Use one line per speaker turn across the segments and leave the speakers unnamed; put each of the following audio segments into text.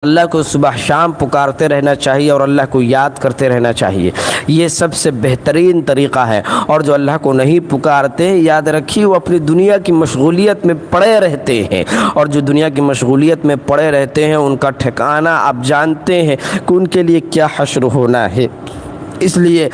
اللہ کو صبح شام پکارتے رہنا چاہیے اور اللہ کو یاد کرتے رہنا چاہیے. یہ سب سے بہترین طریقہ ہے. اور جو اللہ کو نہیں پکارتے، یاد رکھیے وہ اپنی دنیا کی مشغولیت میں پڑے رہتے ہیں، اور جو دنیا کی مشغولیت میں پڑے رہتے ہیں ان کا ٹھکانہ آپ جانتے ہیں کہ ان کے لیے کیا حشر ہونا ہے. اس لیے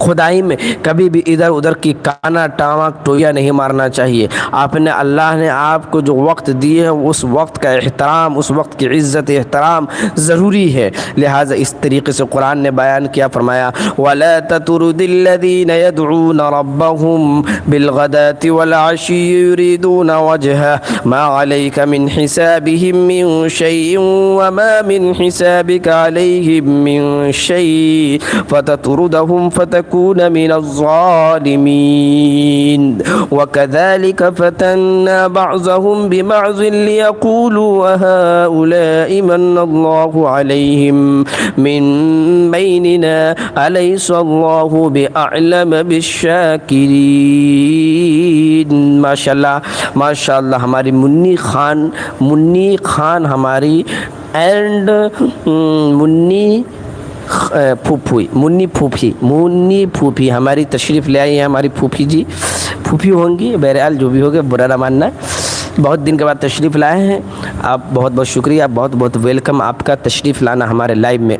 خدائی میں کبھی بھی ادھر ادھر کی کانا ٹامک ٹویا نہیں مارنا چاہیے. اللہ نے آپ کو جو وقت دیے ہیں اس وقت کا احترام، اس وقت کی عزت احترام ضروری ہے. لہٰذا اس طریقے سے قرآن نے بیان کیا، فرمایا وَلَا تَطْرُدِ الَّذِينَ يَدْعُونَ رَبَّهُمْ بِالْغَدَاةِ وَالْعَشِيِّ يُرِيدُونَ وَجْهَهُ مَا عَلَيْكَ مِنْ حِسَابِهِمْ مِنْ شَيْءٍ وَمَا مِنْ حِسَابِكَ عَلَيْهِمْ مِنْ شَيْءٍ فَتَطْرُدَهُمْ فَتَكُونَ من الظالمين وكذلك فتنا بعضهم ببعض ليقولوا أهؤلاء من الله عليهم من بيننا أليس الله بأعلم بالشاكرين. ماشاء اللہ ہماری منی خان ہماری اینڈ منی پھوپھی ہماری تشریف لے آئی ہیں. ہماری پھوپھی جی پھوپھی ہوں گی، بہرحال جو بھی ہوگا برا نہ ماننا. بہت دن کے بعد تشریف لائے ہیں آپ، بہت بہت شکریہ، بہت بہت ویلکم آپ کا تشریف لانا ہمارے لائیو میں.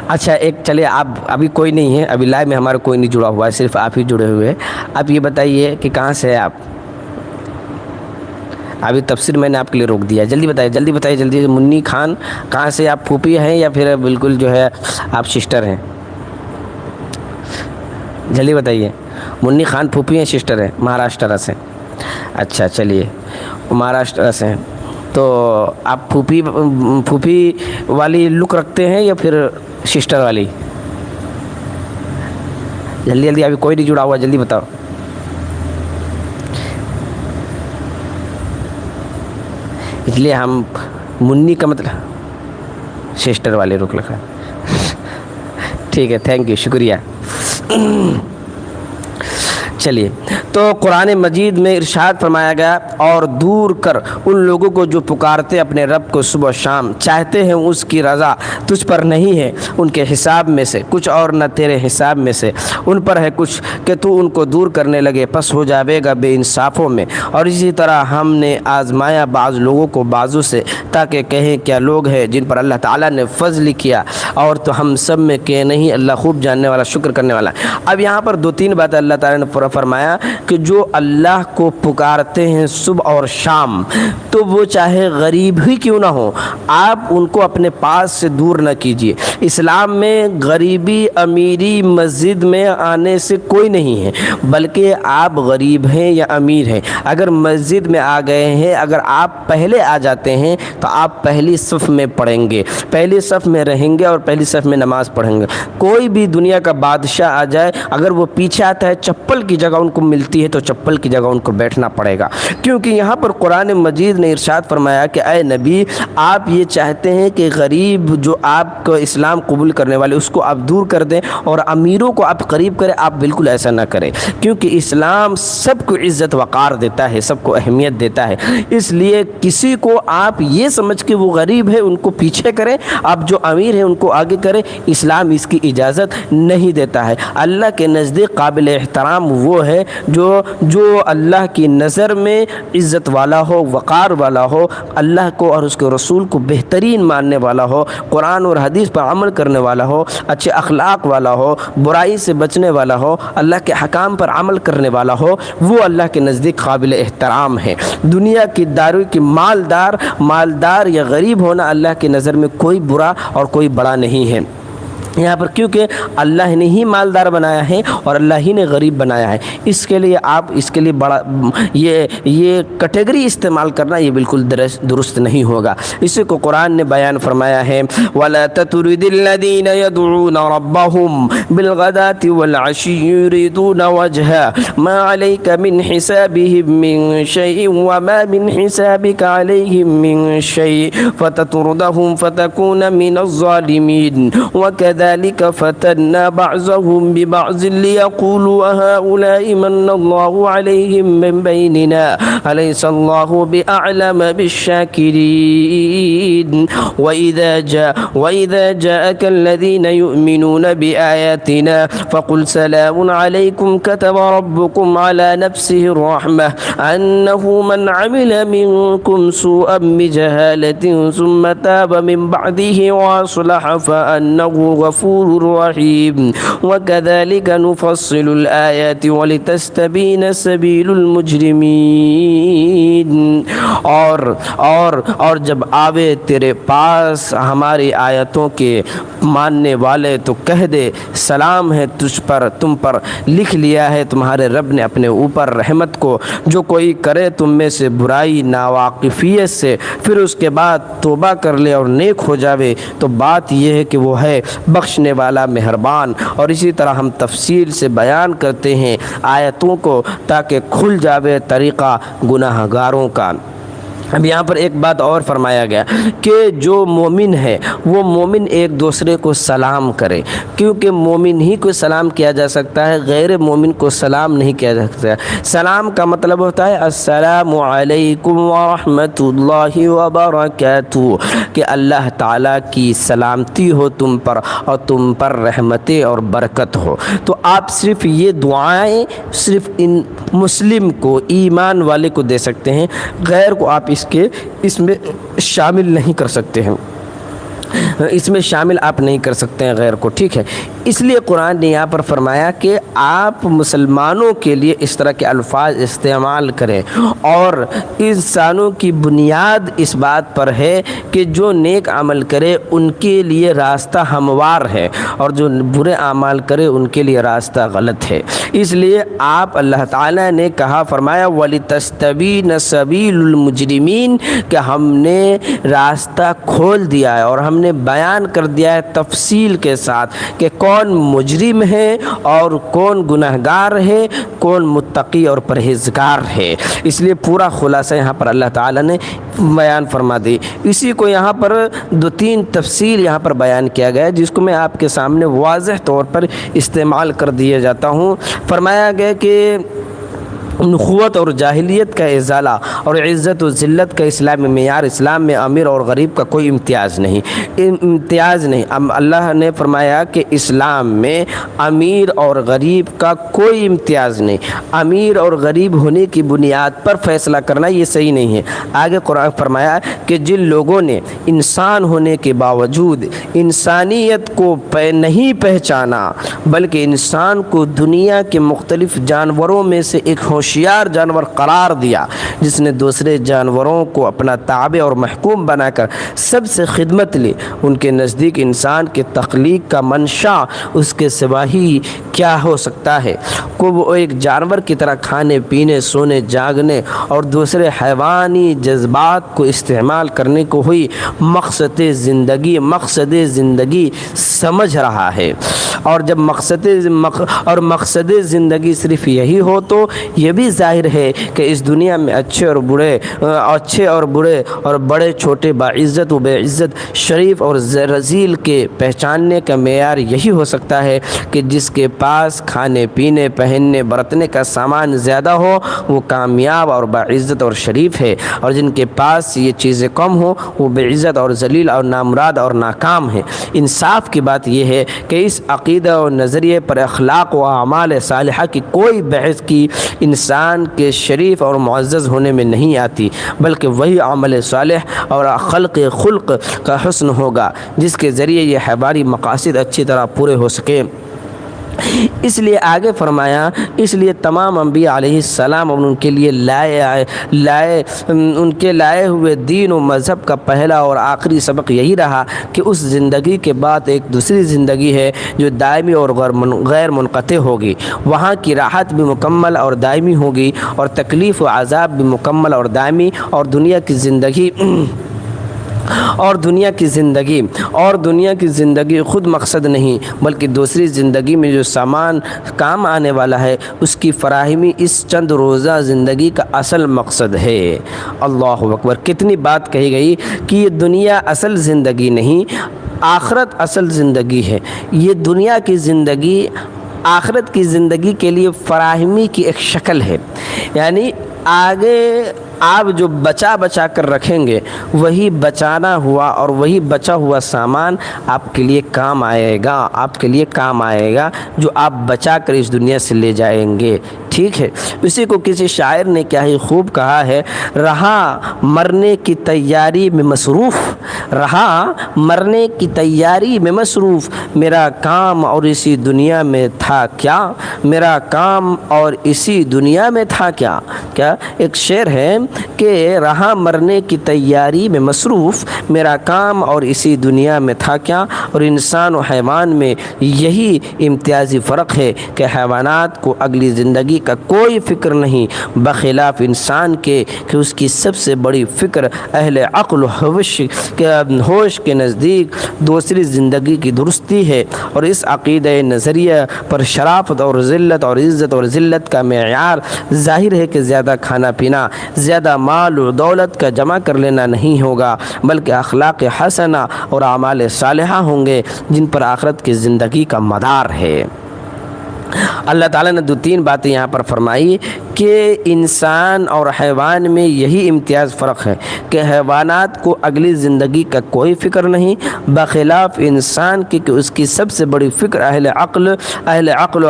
اچھا ایک چلے، آپ ابھی کوئی نہیں ہے، ابھی لائیو میں ہمارا کوئی نہیں جڑا ہوا ہے، صرف آپ ہی جڑے ہوئے ہیں. آپ یہ بتائیے کہ کہاں سے ہے آپ؟ ابھی تفسیر میں نے آپ کے لیے روک دیا، جلدی بتائیے جلدی. منی خان کہاں سے آپ؟ پھوپھی ہیں یا پھر بالکل جو ہے آپ سسٹر ہیں؟ جلدی بتائیے. منی خان پھوپھی ہیں سسٹر ہیں؟ مہاراشٹر سے. اچھا چلیے مہاراشٹر سے ہیں تو آپ پھوپھی والی لک رکھتے ہیں یا پھر سسٹر والی؟ جلدی ابھی کوئی نہیں جڑا ہوا، جلدی بتاؤ. اس لیے ہم منی کا مطلب سسٹر والے رک لکھا. ٹھیک ہے، تھینک یو، شکریہ. چلیے تو قرآن مجید میں ارشاد فرمایا گیا اور دور کر ان لوگوں کو جو پکارتے اپنے رب کو صبح و شام، چاہتے ہیں اس کی رضا تجھ پر نہیں ہے ان کے حساب میں سے کچھ اور نہ تیرے حساب میں سے ان پر ہے کچھ کہ تو ان کو دور کرنے لگے پس ہو جاوے گا بے انصافوں میں. اور اسی طرح ہم نے آزمایا بعض لوگوں کو بازو سے تاکہ کہیں کیا لوگ ہیں جن پر اللہ تعالیٰ نے فضل کیا اور تو ہم سب میں کہ نہیں، اللہ خوب جاننے والا شکر کرنے والا. اب یہاں پر دو تین باتیں اللہ تعالیٰ نے فرمایا کہ جو اللہ کو پکارتے ہیں صبح اور شام، تو وہ چاہے غریب ہی کیوں نہ ہو، آپ ان کو اپنے پاس سے دور نہ کیجیے. اسلام میں غریبی امیری مسجد میں آنے سے کوئی نہیں ہے، بلکہ آپ غریب ہیں یا امیر ہیں، اگر مسجد میں آ گئے ہیں، اگر آپ پہلے آ جاتے ہیں تو آپ پہلی صف میں پڑھیں گے، پہلی صف میں رہیں گے اور پہلی صف میں نماز پڑھیں گے. کوئی بھی دنیا کا بادشاہ آ جائے، اگر وہ پیچھے آتا ہے چپل کی جگہ ان کو ملتی ہے تو چپل کی جگہ ان کو بیٹھنا پڑے گا. کیونکہ یہاں پر قرآن مجید نے ارشاد فرمایا کہ اے نبی، آپ یہ چاہتے ہیں کہ غریب جو آپ کو اسلام قبول کرنے والے اس کو آپ دور کر دیں اور امیروں کو آپ قریب کریں. آپ بالکل ایسا نہ کریں، کیونکہ اسلام سب کو عزت وقار دیتا ہے، سب کو اہمیت دیتا ہے. اس لیے کسی کو آپ یہ سمجھ کے وہ غریب ہے ان کو پیچھے کریں، آپ جو امیر ہیں ان کو آگے کریں، اسلام اس کی اجازت نہیں دیتا ہے. اللہ کے نزدیک قابل احترام وہ ہے جو اللہ کی نظر میں عزت والا ہو، وقار والا ہو، اللہ کو اور اس کے رسول کو بہترین ماننے والا ہو، قرآن اور حدیث پر عمل کرنے والا ہو، اچھے اخلاق والا ہو، برائی سے بچنے والا ہو، اللہ کے حکام پر عمل کرنے والا ہو، وہ اللہ کے نزدیک قابل احترام ہے. دنیا کی دارو کی مالدار یا غریب ہونا اللہ کی نظر میں کوئی برا اور کوئی بڑا نہیں ہے. یہاں پر کیونکہ اللہ نے ہی مالدار بنایا ہے اور اللہ ہی نے غریب بنایا ہے، اس کے لیے آپ اس کے لیے بڑا یہ کیٹیگری استعمال کرنا یہ بالکل درست نہیں ہوگا. اسی کو قرآن نے بیان فرمایا ہے وَلَا تَطْرُدِ الَّذِينَ يَدْعُونَ رَبَّهُمْ بِالْغَدَاةِ وَالْعَشِيِّ يُرِيدُونَ وَجْهَهُ مَا عَلَيْكَ مِنْ حِسَابِهِمْ مِنْ شَيْءٍ وَمَا مِنْ حِسَابِكَ عَلَيْهِمْ مِنْ شَيْءٍ فَتَطْرُدَهُمْ فَتَكُونَ مِنَ الظَّالِمِينَ وَكَذَلِكَ وكذلك فتنا بعضهم ببعض ليقولوا هؤلاء من الله عليهم من بيننا أليس الله بأعلم بالشاكرين وإذا جاءك الذين يؤمنون بآياتنا فقل سلام عليكم كتب ربكم على نفسه الرحمة أنه من عمل منكم سوءا بجهالة ثم تاب من بعده وأصلح فأنه غفور رحيم وكذلك نفصل الآيات ولتستبين سبيل المجرمين اور جب آوے تیرے پاس ہماری آیتوں کے ماننے والے تو کہہ دے سلام ہے تجھ پر، تم پر لکھ لیا ہے تمہارے رب نے اپنے اوپر رحمت کو، جو کوئی کرے تم میں سے برائی ناواقفیت سے پھر اس کے بعد توبہ کر لے اور نیک ہو جاوے تو بات یہ ہے کہ وہ ہے بخشنے والا مہربان۔ اور اسی طرح ہم تفصیل سے بیان کرتے ہیں آیتوں کو تاکہ کھل جاوے طریقہ گناہ گاروں کا۔ اب یہاں پر ایک بات اور فرمایا گیا کہ جو مومن ہے وہ مومن ایک دوسرے کو سلام کرے، کیونکہ مومن ہی کو سلام کیا جا سکتا ہے، غیر مومن کو سلام نہیں کیا جا سکتا ہے۔ سلام کا مطلب ہوتا ہے السلام علیکم ورحمۃ اللہ وبرکاتہ، کہ اللہ تعالیٰ کی سلامتی ہو تم پر اور تم پر رحمتیں اور برکت ہو۔ تو آپ صرف یہ دعائیں صرف ان مسلم کو، ایمان والے کو دے سکتے ہیں، غیر کو آپ اس میں شامل نہیں کر سکتے ہیں، اس میں شامل آپ نہیں کر سکتے ہیں غیر کو، ٹھیک ہے۔ اس لیے قرآن نے یہاں پر فرمایا کہ آپ مسلمانوں کے لیے اس طرح کے الفاظ استعمال کریں، اور انسانوں کی بنیاد اس بات پر ہے کہ جو نیک عمل کرے ان کے لیے راستہ ہموار ہے، اور جو برے اعمال کرے ان کے لیے راستہ غلط ہے۔ اس لیے آپ اللہ تعالیٰ نے کہا، فرمایا وَلِتَسْتَبِينَ سَبِيلُ الْمُجْرِمِينَ، کہ ہم نے راستہ کھول دیا ہے اور ہم نے بیان کر دیا ہے تفصیل کے ساتھ کہ کون مجرم ہے اور کون گنہگار ہے، کون متقی اور پرہیزگار ہے۔ اس لیے پورا خلاصہ یہاں پر اللہ تعالیٰ نے بیان فرما دی۔ اسی کو یہاں پر دو تین تفصیل یہاں پر بیان کیا گیا ہے، جس کو میں آپ کے سامنے واضح طور پر استعمال کر دیا جاتا ہوں۔ فرمایا گیا کہ نخوت اور جاہلیت کا ازالہ اور عزت و ذلت کا اسلامی معیار، اسلام میں امیر اور غریب کا کوئی امتیاز نہیں، اللہ نے فرمایا کہ اسلام میں امیر اور غریب کا کوئی امتیاز نہیں، امیر اور غریب ہونے کی بنیاد پر فیصلہ کرنا یہ صحیح نہیں ہے۔ آگے قرآن فرمایا کہ جن لوگوں نے انسان ہونے کے باوجود انسانیت کو نہیں پہچانا، بلکہ انسان کو دنیا کے مختلف جانوروں میں سے ایک ہوشیار جانور قرار دیا، جس نے دوسرے جانوروں کو اپنا تابع اور محکوم بنا کر سب سے خدمت لی، ان کے نزدیک انسان کے تخلیق کا منشا اس کے سوا ہی کیا ہو سکتا ہے؟ کو وہ ایک جانور کی طرح کھانے پینے، سونے جاگنے اور دوسرے حیوانی جذبات کو استعمال کرنے کو ہوئی مقصد زندگی سمجھ رہا ہے۔ اور جب مقصد زندگی صرف یہی ہو تو یہ بھی ظاہر ہے کہ اس دنیا میں اچھے اور برے اور بڑے چھوٹے، باعزت و بے عزت، شریف اور رذیل کے پہچاننے کا معیار یہی ہو سکتا ہے کہ جس کے پاس کھانے پینے، پہننے برتنے کا سامان زیادہ ہو وہ کامیاب اور باعزت اور شریف ہے، اور جن کے پاس یہ چیزیں کم ہو وہ بے عزت اور ذلیل اور نامراد اور ناکام ہے۔ انصاف کی بات یہ ہے کہ اس عقیدہ اور نظریے پر اخلاق و اعمال صالحہ کی کوئی بحث کی انسان کے شریف اور معزز ہونے میں نہیں آتی، بلکہ وہی عمل صالح اور خلق کا حسن ہوگا جس کے ذریعے یہ ہماری مقاصد اچھی طرح پورے ہو سکیں۔ اس لیے آگے فرمایا، اس لیے تمام انبیاء علیہ السلام اور ان کے لیے لائے ہوئے دین و مذہب کا پہلا اور آخری سبق یہی رہا کہ اس زندگی کے بعد ایک دوسری زندگی ہے جو دائمی اور غیر منقطع ہوگی، وہاں کی راحت بھی مکمل اور دائمی ہوگی، اور تکلیف و عذاب بھی مکمل اور دائمی، اور دنیا کی زندگی خود مقصد نہیں، بلکہ دوسری زندگی میں جو سامان کام آنے والا ہے اس کی فراہمی اس چند روزہ زندگی کا اصل مقصد ہے۔ اللہ اکبر! کتنی بات کہی گئی کہ یہ دنیا اصل زندگی نہیں، آخرت اصل زندگی ہے۔ یہ دنیا کی زندگی آخرت کی زندگی کے لیے فراہمی کی ایک شکل ہے، یعنی آگے آپ جو بچا کر رکھیں گے وہی بچانا ہوا اور وہی بچا ہوا سامان آپ کے لیے کام آئے گا جو آپ بچا کر اس دنیا سے لے جائیں گے، ٹھیک ہے۔ اسی کو کسی شاعر نے کیا ہی خوب کہا ہے، رہا مرنے کی تیاری میں مصروف، میرا کام اور اسی دنیا میں تھا کیا، ایک شعر ہے کہ رہا مرنے کی تیاری میں مصروف، میرا کام اور اسی دنیا میں تھا کیا۔ اور انسان و حیوان میں یہی امتیازی فرق ہے کہ حیوانات کو اگلی زندگی کا کوئی فکر نہیں، بخلاف انسان کے کہ اس کی سب سے بڑی فکر اہل عقل و ہوش کے نزدیک دوسری زندگی کی درستی ہے۔ اور اس عقیدہ نظریہ پر شرافت اور ذلت اور عزت اور ذلت کا معیار ظاہر ہے کہ زیادہ کھانا پینا، زیادہ مال و دولت کا جمع کر لینا نہیں ہوگا، بلکہ اخلاق حسنہ اور اعمال صالحہ ہوں گے جن پر آخرت کی زندگی کا مدار ہے۔ اللہ تعالیٰ نے 2-3 باتیں یہاں پر فرمائی کہ انسان اور حیوان میں یہی امتیاز فرق ہے کہ حیوانات کو اگلی زندگی کا کوئی فکر نہیں، بخلاف انسان کی کہ اس کی سب سے بڑی فکر اہل عقل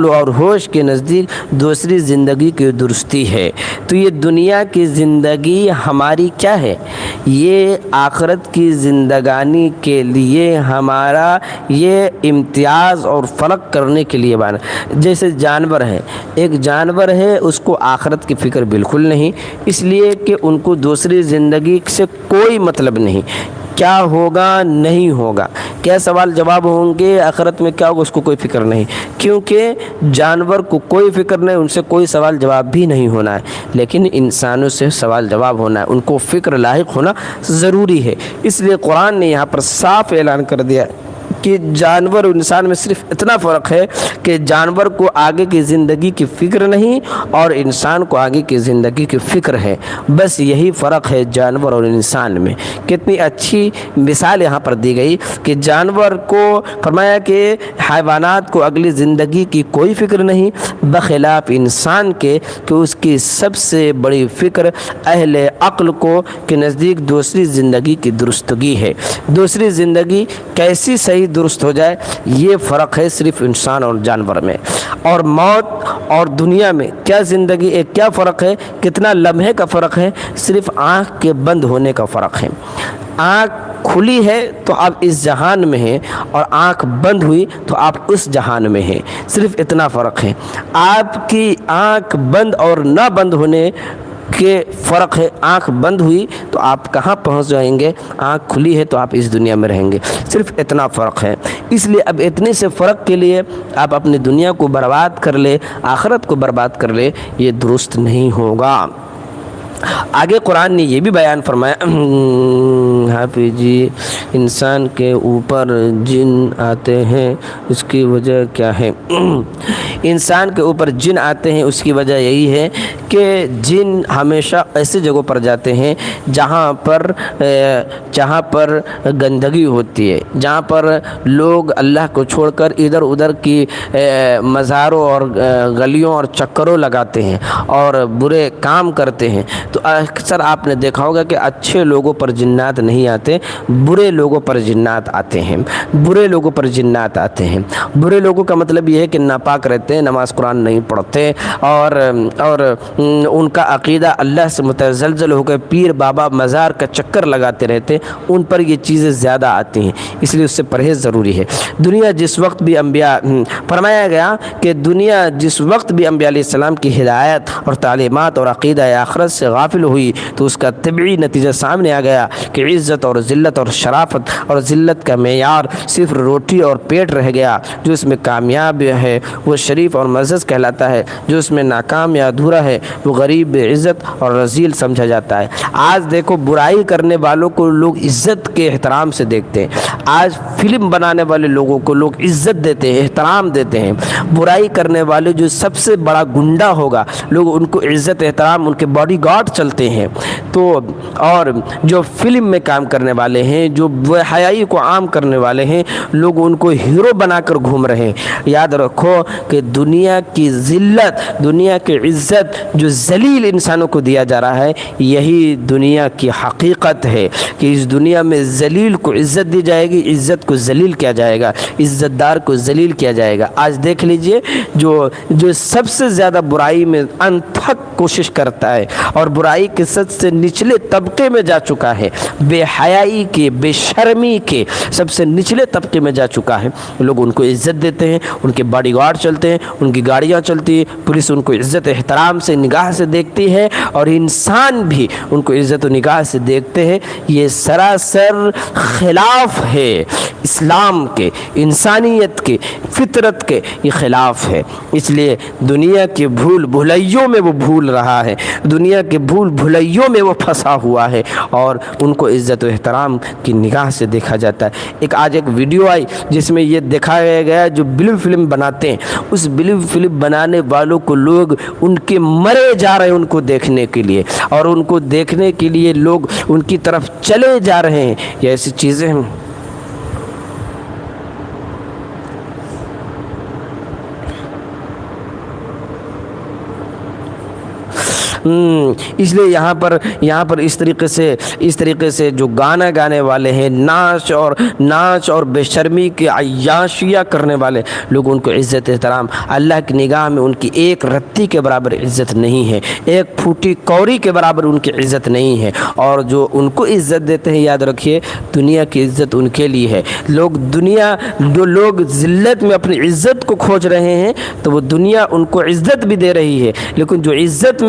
اور ہوش کے نزدیک دوسری زندگی کی درستی ہے۔ تو یہ دنیا کی زندگی ہماری کیا ہے؟ یہ آخرت کی زندگانی کے لیے ہمارا یہ امتیاز اور فرق کرنے کے لیے بنا۔ جیسے جانور ہے، ایک جانور ہے، اس کو آخرت کی فکر بالکل نہیں، اس لیے کہ ان کو دوسری زندگی سے کوئی مطلب نہیں، کیا ہوگا نہیں ہوگا، کیا سوال جواب ہوں گے آخرت میں، کیا ہوگا اس کو کوئی فکر نہیں، کیونکہ جانور کو کوئی فکر نہیں، ان سے کوئی سوال جواب بھی نہیں ہونا ہے۔ لیکن انسانوں سے سوال جواب ہونا ہے، ان کو فکر لاحق ہونا ضروری ہے۔ اس لیے قرآن نے یہاں پر صاف اعلان کر دیا کہ جانور اور انسان میں صرف اتنا فرق ہے کہ جانور کو آگے کی زندگی کی فکر نہیں اور انسان کو آگے کی زندگی کی فکر ہے، بس یہی فرق ہے جانور اور انسان میں۔ کتنی اچھی مثال یہاں پر دی گئی کہ جانور کو فرمایا کہ حیوانات کو اگلی زندگی کی کوئی فکر نہیں، بخلاف انسان کے کہ اس کی سب سے بڑی فکر اہل عقل کو کے نزدیک دوسری زندگی کی درستگی ہے۔ دوسری زندگی کیسی صحیح درست ہو جائے، یہ فرق ہے صرف انسان اور جانور میں۔ اور موت اور دنیا میں کیا زندگی ایک کیا فرق ہے، کتنا لمحے کا فرق ہے، صرف آنکھ کے بند ہونے کا فرق ہے۔ آنکھ کھلی ہے تو آپ اس جہان میں ہیں اور آنکھ بند ہوئی تو آپ اس جہان میں ہیں، صرف اتنا فرق ہے۔ آپ کی آنکھ بند اور نہ بند ہونے کے فرق ہے، آنکھ بند ہوئی تو آپ کہاں پہنچ جائیں گے، آنکھ کھلی ہے تو آپ اس دنیا میں رہیں گے، صرف اتنا فرق ہے۔ اس لیے اب اتنے سے فرق کے لیے آپ اپنی دنیا کو برباد کر لے، آخرت کو برباد کر لے، یہ درست نہیں ہوگا۔ آگے قرآن نے یہ بھی بیان فرمایا، حافظ جی، انسان کے اوپر جن آتے ہیں اس کی وجہ کیا ہے؟ انسان کے اوپر جن آتے ہیں اس کی وجہ یہی ہے کہ جن ہمیشہ ایسی جگہوں پر جاتے ہیں جہاں پر گندگی ہوتی ہے، جہاں پر لوگ اللہ کو چھوڑ کر ادھر ادھر کی مزاروں اور گلیوں اور چکروں لگاتے ہیں اور برے کام کرتے ہیں۔ تو اکثر آپ نے دیکھا ہوگا کہ اچھے لوگوں پر جنات نہیں آتے، برے لوگوں پر جنات آتے ہیں، برے لوگوں پر جنات آتے ہیں۔ برے لوگوں کا مطلب یہ ہے کہ ناپاک رہتے ہیں، نماز قرآن نہیں پڑھتے اور ان کا عقیدہ اللہ سے متزلزل ہو کے پیر بابا مزار کا چکر لگاتے رہتے، ان پر یہ چیزیں زیادہ آتی ہیں، اس لیے اس سے پرہیز ضروری ہے۔ دنیا جس وقت بھی انبیاء فرمایا گیا کہ دنیا جس وقت بھی انبیاء علیہ السلام کی ہدایت اور تعلیمات اور عقیدہ آخرت سے غافل ہوئی تو اس کا طبعی نتیجہ سامنے آ گیا کہ عزت اور ذلت اور شرافت اور ذلت کا معیار صرف روٹی اور پیٹ رہ گیا۔ جو اس میں کامیاب ہے وہ شریف اور معزز کہلاتا ہے، جو اس میں ناکام یا ادھورا ہے وہ غریب عزت اور رذیل سمجھا جاتا ہے۔ آج دیکھو برائی کرنے والوں کو لوگ عزت کے احترام سے دیکھتے ہیں، آج فلم بنانے والے لوگوں کو لوگ عزت دیتے ہیں، احترام دیتے ہیں۔ برائی کرنے والے جو سب سے بڑا گنڈا ہوگا لوگ ان کو عزت احترام، ان کے باڈی گارڈ گاٹ چلتے ہیں تو اور جو فلم میں کام کرنے والے ہیں، جو بے حیائی کو عام کرنے والے ہیں، لوگ ان کو ہیرو بنا کر گھوم رہے ہیں۔ یاد رکھو کہ دنیا کی ذلت، دنیا کی عزت جو ذلیل انسانوں کو دیا جا رہا ہے، یہی دنیا کی حقیقت ہے کہ اس دنیا میں ذلیل کو عزت دی جائے گی، عزت کو ذلیل کیا جائے گا، عزت دار کو ذلیل کیا جائے گا۔ آج دیکھ لیجئے جو سب سے زیادہ برائی میں انتھک کوشش کرتا ہے اور برائی کے سب سے نچلے طبقے میں جا چکا ہے، بے حیائی کے، بے شرمی کے سب سے نچلے طبقے میں جا چکا ہے، لوگ ان کو عزت دیتے ہیں، ان کے باڈی گارڈ چلتے ہیں، ان کی گاڑیاں چلتی ہیں، پولیس ان کو عزت احترام سے نگاہ سے دیکھتی ہے اور انسان بھی ان کو عزت و نگاہ سے دیکھتے ہیں۔ یہ سراسر خلاف ہے اسلام کے، انسانیت کے، فطرت کے، یہ خلاف ہے۔ اس لیے دنیا کے بھول بھلائیوں میں وہ بھول رہا ہے، دنیا کے بھول بھلائیوں میں وہ پھنسا ہوا ہے اور ان کو عزت و احترام کی نگاہ سے دیکھا جاتا ہے۔ آج ایک ویڈیو آئی جس میں یہ دکھایا گیا جو بلو فلم بناتے ہیں، اس بلو فلم بنانے والوں کو لوگ ان کے مرے جا رہے ہیں ان کو دیکھنے کے لیے، اور ان کو دیکھنے کے لیے لوگ ان کی طرف چلے جا رہے ہیں۔ یہ ایسی چیزیں ہیں۔ اس لیے یہاں پر اس طریقے سے جو گانا گانے والے ہیں، ناچ اور بے شرمی کے عیاشیاں کرنے والے لوگ، ان کو عزت احترام اللہ کی نگاہ میں ان کی ایک رتی کے برابر عزت نہیں ہے، ایک پھوٹی کوری کے برابر ان کی عزت نہیں ہے۔ اور جو ان کو عزت دیتے ہیں، یاد رکھیے دنیا کی عزت ان کے لیے ہے۔ جو لوگ ذلت میں اپنی عزت کو کھوج رہے ہیں تو وہ دنیا ان کو عزت بھی دے رہی ہے، لیکن جو عزت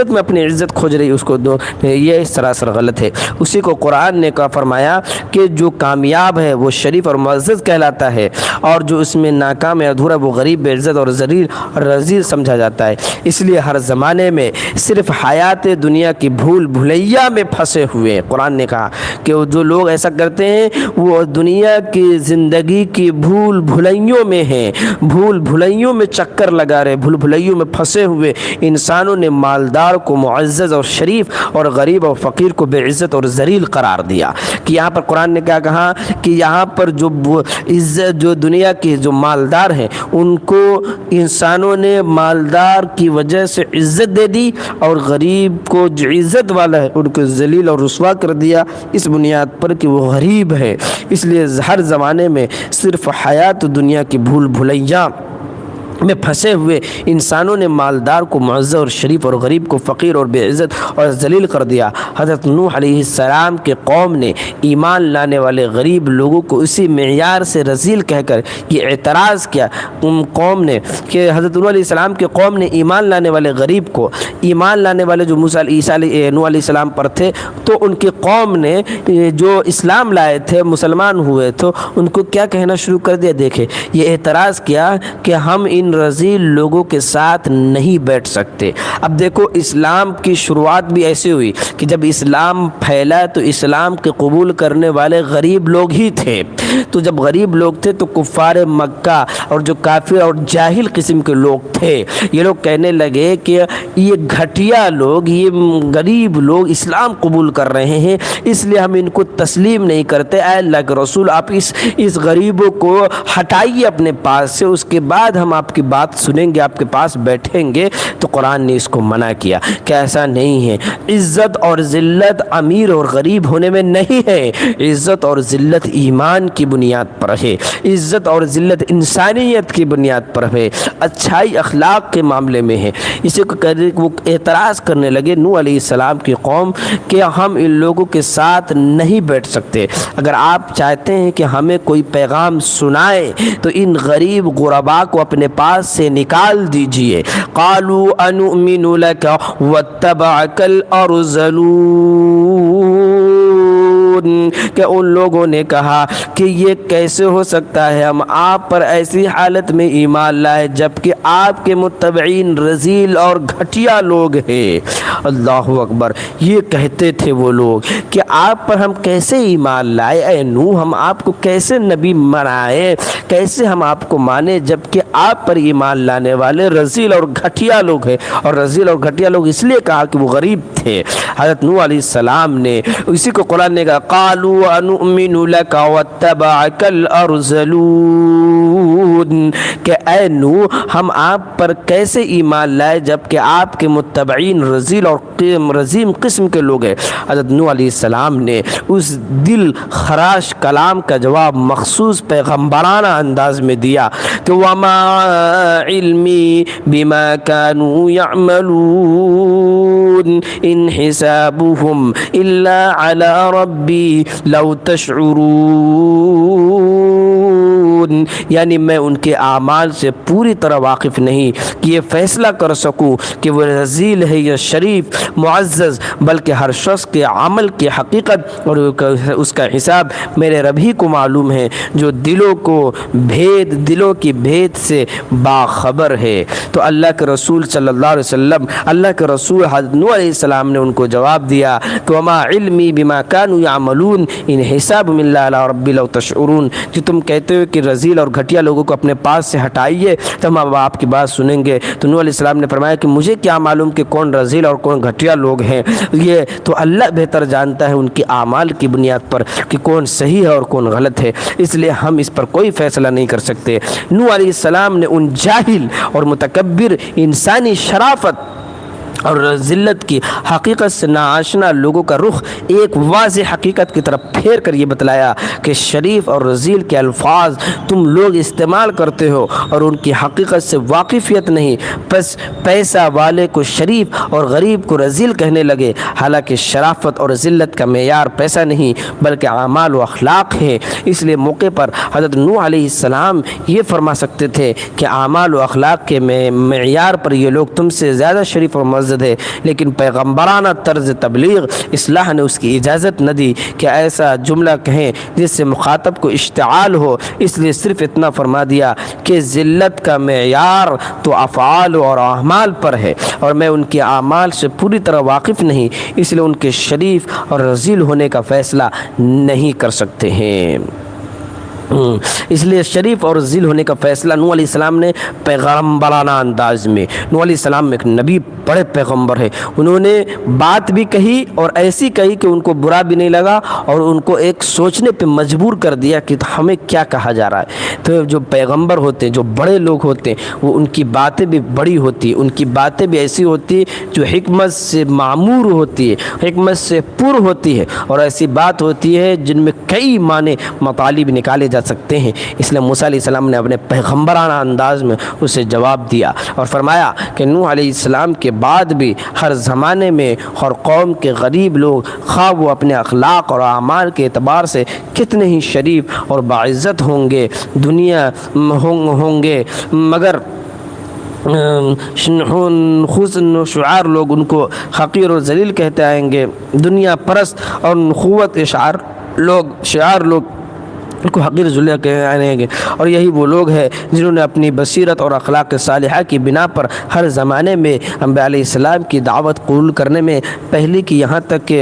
میں اپنی عزت کھوج رہی ہے اس کو یہ سراسر غلط ہے۔ اسی کو قرآن نے فرمایا کہ جو کامیاب ہے وہ شریف اور معزز کہلاتا ہے، اور جو اس میں ناکام ہے ادھورا وہ غریب بے عزت اور ذلیل اور رذیل سمجھا جاتا ہے۔ اس لیے ہر زمانے میں صرف حیات دنیا کی بھول بھلیا میں پھنسے ہوئے ہیں۔ قرآن نے کہا کہ جو لوگ ایسا کرتے ہیں وہ دنیا کی زندگی کی بھول بھلائیوں میں ہیں، بھول بھلائیوں میں چکر لگا رہے، بھول بھلائیوں میں پھنسے ہوئے انسانوں نے مالدار کو معزز اور شریف اور غریب اور فقیر کو بے عزت اور ذلیل قرار دیا۔ کہ یہاں پر قرآن نے کیا کہا کہ یہاں پر جو دنیا کے جو مالدار ہیں ان کو انسانوں نے مالدار کی وجہ سے عزت دے دی، اور غریب کو جو عزت والا ہے ان کو ذلیل اور رسوا کر دیا، اس بنیاد پر کہ وہ غریب ہے۔ اس لیے ہر زمانے میں صرف حیات دنیا کی بھول بھلائیاں میں پھنسے ہوئے انسانوں نے مالدار کو معزز اور شریف اور غریب کو فقیر اور بے عزت اور ذلیل کر دیا۔ حضرت نوح علیہ السلام کے قوم نے ایمان لانے والے غریب لوگوں کو اسی معیار سے رذیل کہہ کر یہ اعتراض کیا قوم نے کہ حضرت نوح علیہ السلام کے قوم نے ایمان لانے والے غریب کو، ایمان لانے والے جو نوح علیہ السلام پر تھے، تو ان کی قوم نے جو اسلام لائے تھے، مسلمان ہوئے تو ان کو کیا کہنا شروع کر دیا۔ دیکھیں یہ اعتراض کیا کہ ہم ان رذیل لوگوں کے ساتھ نہیں بیٹھ سکتے۔ اب دیکھو اسلام کی شروعات بھی ایسے ہوئی کہ جب اسلام پھیلا تو اسلام کے قبول کرنے والے غریب لوگ ہی تھے، تو جب غریب لوگ تھے تو کفار مکہ اور جو کافر اور جاہل قسم کے لوگ تھے، یہ لوگ کہنے لگے کہ یہ گھٹیا لوگ، یہ غریب لوگ اسلام قبول کر رہے ہیں، اس لیے ہم ان کو تسلیم نہیں کرتے۔ اے اللہ کے رسول آپ اس غریبوں کو ہٹائیے اپنے پاس سے، اس کے بعد ہم آپ کی بات سنیں گے، آپ کے پاس بیٹھیں گے۔ تو قرآن نے اس کو منع کیا کہ ایسا نہیں ہے۔ عزت اور ذلت امیر اور غریب ہونے میں نہیں ہے، عزت اور ذلت ایمان کی بنیاد پر ہے، عزت اور ذلت انسانیت کی بنیاد پر ہے، اچھائی اخلاق کے معاملے میں ہے۔ اسی کو وہ اعتراض کرنے لگے نوح علیہ السلام کی قوم کہ ہم ان لوگوں کے ساتھ نہیں بیٹھ سکتے۔ اگر آپ چاہتے ہیں کہ ہمیں کوئی پیغام سنائے تو ان غریب غربا کو اپنے پاس سے نکال دیجئے۔ قالوا انؤمن لك واتبعك الارذلون، کہ ان لوگوں نے کہا کہ یہ کیسے ہو سکتا ہے ہم آپ پر ایسی حالت میں ایمان لائے جبکہ آپ کے متبعین رذیل اور گھٹیا لوگ ہیں۔ اللہ اکبر، یہ کہتے تھے وہ لوگ کہ آپ پر ہم کیسے ایمان لائے، اے نوح ہم آپ کو کیسے نبی بنائے، کیسے ہم آپ کو مانے جبکہ آپ پر ایمان لانے والے رذیل اور گھٹیا لوگ ہیں۔ اور رذیل اور گھٹیا لوگ اس لیے کہا کہ وہ غریب تھے۔ حضرت نوح علیہ السلام نے اسی کو قرآن نے کہا قالوا انؤمن لك واتبعك الارذلون، کہ اے نوح ہم آپ پر کیسے ایمان لائے جبکہ آپ کے متبعین رذیل اور رذیم قسم کے لوگ ہیں۔ حضرت نوح علیہ السلام نے اس دل خراش کلام کا جواب مخصوص پیغمبرانہ انداز میں دیا کہ وما علمی بما كانوا يعملون ان حسابهم الا على ربی لو تشعرون، یعنی میں ان کے اعمال سے پوری طرح واقف نہیں کہ یہ فیصلہ کر سکوں کہ وہ رذیل ہے یا شریف معزز، بلکہ ہر شخص کے عمل کی حقیقت اور اس کا حساب میرے رب ہی کو معلوم ہے جو دلوں کی بھید سے باخبر ہے۔ تو اللہ کے رسول صلی اللہ علیہ وسلم، اللہ کے رسول حضرت نوح علیہ السلام نے ان کو جواب دیا کہ وما علمی بما كانوا يعملون ان حسابهم الا على ربي لو تشعرون، جو تم کہتے ہو کہ رذیل اور گھٹیا لوگوں کو اپنے پاس سے ہٹائیے تو ہم اب آپ کی بات سنیں گے۔ تو نوح علیہ السلام نے فرمایا کہ مجھے کیا معلوم کہ کون رذیل اور کون گھٹیا لوگ ہیں، یہ تو اللہ بہتر جانتا ہے ان کی اعمال کی بنیاد پر کہ کون صحیح ہے اور کون غلط ہے، اس لیے ہم اس پر کوئی فیصلہ نہیں کر سکتے۔ نوح علیہ السلام نے ان جاہل اور متکبر انسانی شرافت اور ذلت کی حقیقت سے ناآشنا لوگوں کا رخ ایک واضح حقیقت کی طرف پھیر کر یہ بتلایا کہ شریف اور رذیل کے الفاظ تم لوگ استعمال کرتے ہو اور ان کی حقیقت سے واقفیت نہیں، بس پیسہ والے کو شریف اور غریب کو رذیل کہنے لگے، حالانکہ شرافت اور ذلت کا معیار پیسہ نہیں بلکہ اعمال و اخلاق ہے۔ اس لیے موقع پر حضرت نوح علیہ السلام یہ فرما سکتے تھے کہ اعمال و اخلاق کے معیار پر یہ لوگ تم سے زیادہ شریف اور معزز ہے، لیکن پیغمبرانہ طرز تبلیغ اصلاح نے اس کی اجازت نہ دی کہ ایسا جملہ کہیں جس سے مخاطب کو اشتعال ہو، اس لیے صرف اتنا فرما دیا کہ ذلت کا معیار تو افعال اور اعمال پر ہے اور میں ان کے اعمال سے پوری طرح واقف نہیں، اس لیے ان کے شریف اور رذیل ہونے کا فیصلہ نہیں کر سکتے ہیں۔ اس لیے شریف اور رذیل ہونے کا فیصلہ نوح علیہ السلام نے پیغمبرانہ انداز میں، نوح علیہ السلام ایک نبی بڑے پیغمبر ہے، انہوں نے بات بھی کہی اور ایسی کہی کہ ان کو برا بھی نہیں لگا اور ان کو ایک سوچنے پہ مجبور کر دیا کہ ہمیں کیا کہا جا رہا ہے۔ تو جو پیغمبر ہوتے ہیں، جو بڑے لوگ ہوتے ہیں، وہ ان کی باتیں بھی بڑی ہوتی ہیں، ان کی باتیں بھی ایسی ہوتی ہیں جو حکمت سے معمور ہوتی ہے، حکمت سے پر ہوتی ہے، اور ایسی بات ہوتی ہے جن میں کئی معنی مطالب نکالے جا سکتے ہیں۔ اس لیے موسیٰ علیہ السلام نے اپنے پیغمبرانہ انداز میں اسے جواب دیا اور فرمایا کہ نوح علیہ السلام کے بعد بھی ہر زمانے میں ہر قوم کے غریب لوگ، خواہ وہ اپنے اخلاق اور اعمال کے اعتبار سے کتنے ہی شریف اور باعزت ہوں گے، دنیا ہوں گے، مگر حسن و شعار لوگ ان کو حقیر و ذلیل کہتے آئیں گے، دنیا پرست اور نخوت شعار لوگ ان کو حقیر ذلیل کہیں گے، اور یہی وہ لوگ ہیں جنہوں نے اپنی بصیرت اور اخلاق صالحہ کی بنا پر ہر زمانے میں انبیاء علیہ السلام کی دعوت قبول کرنے میں پہل کی، یہاں تک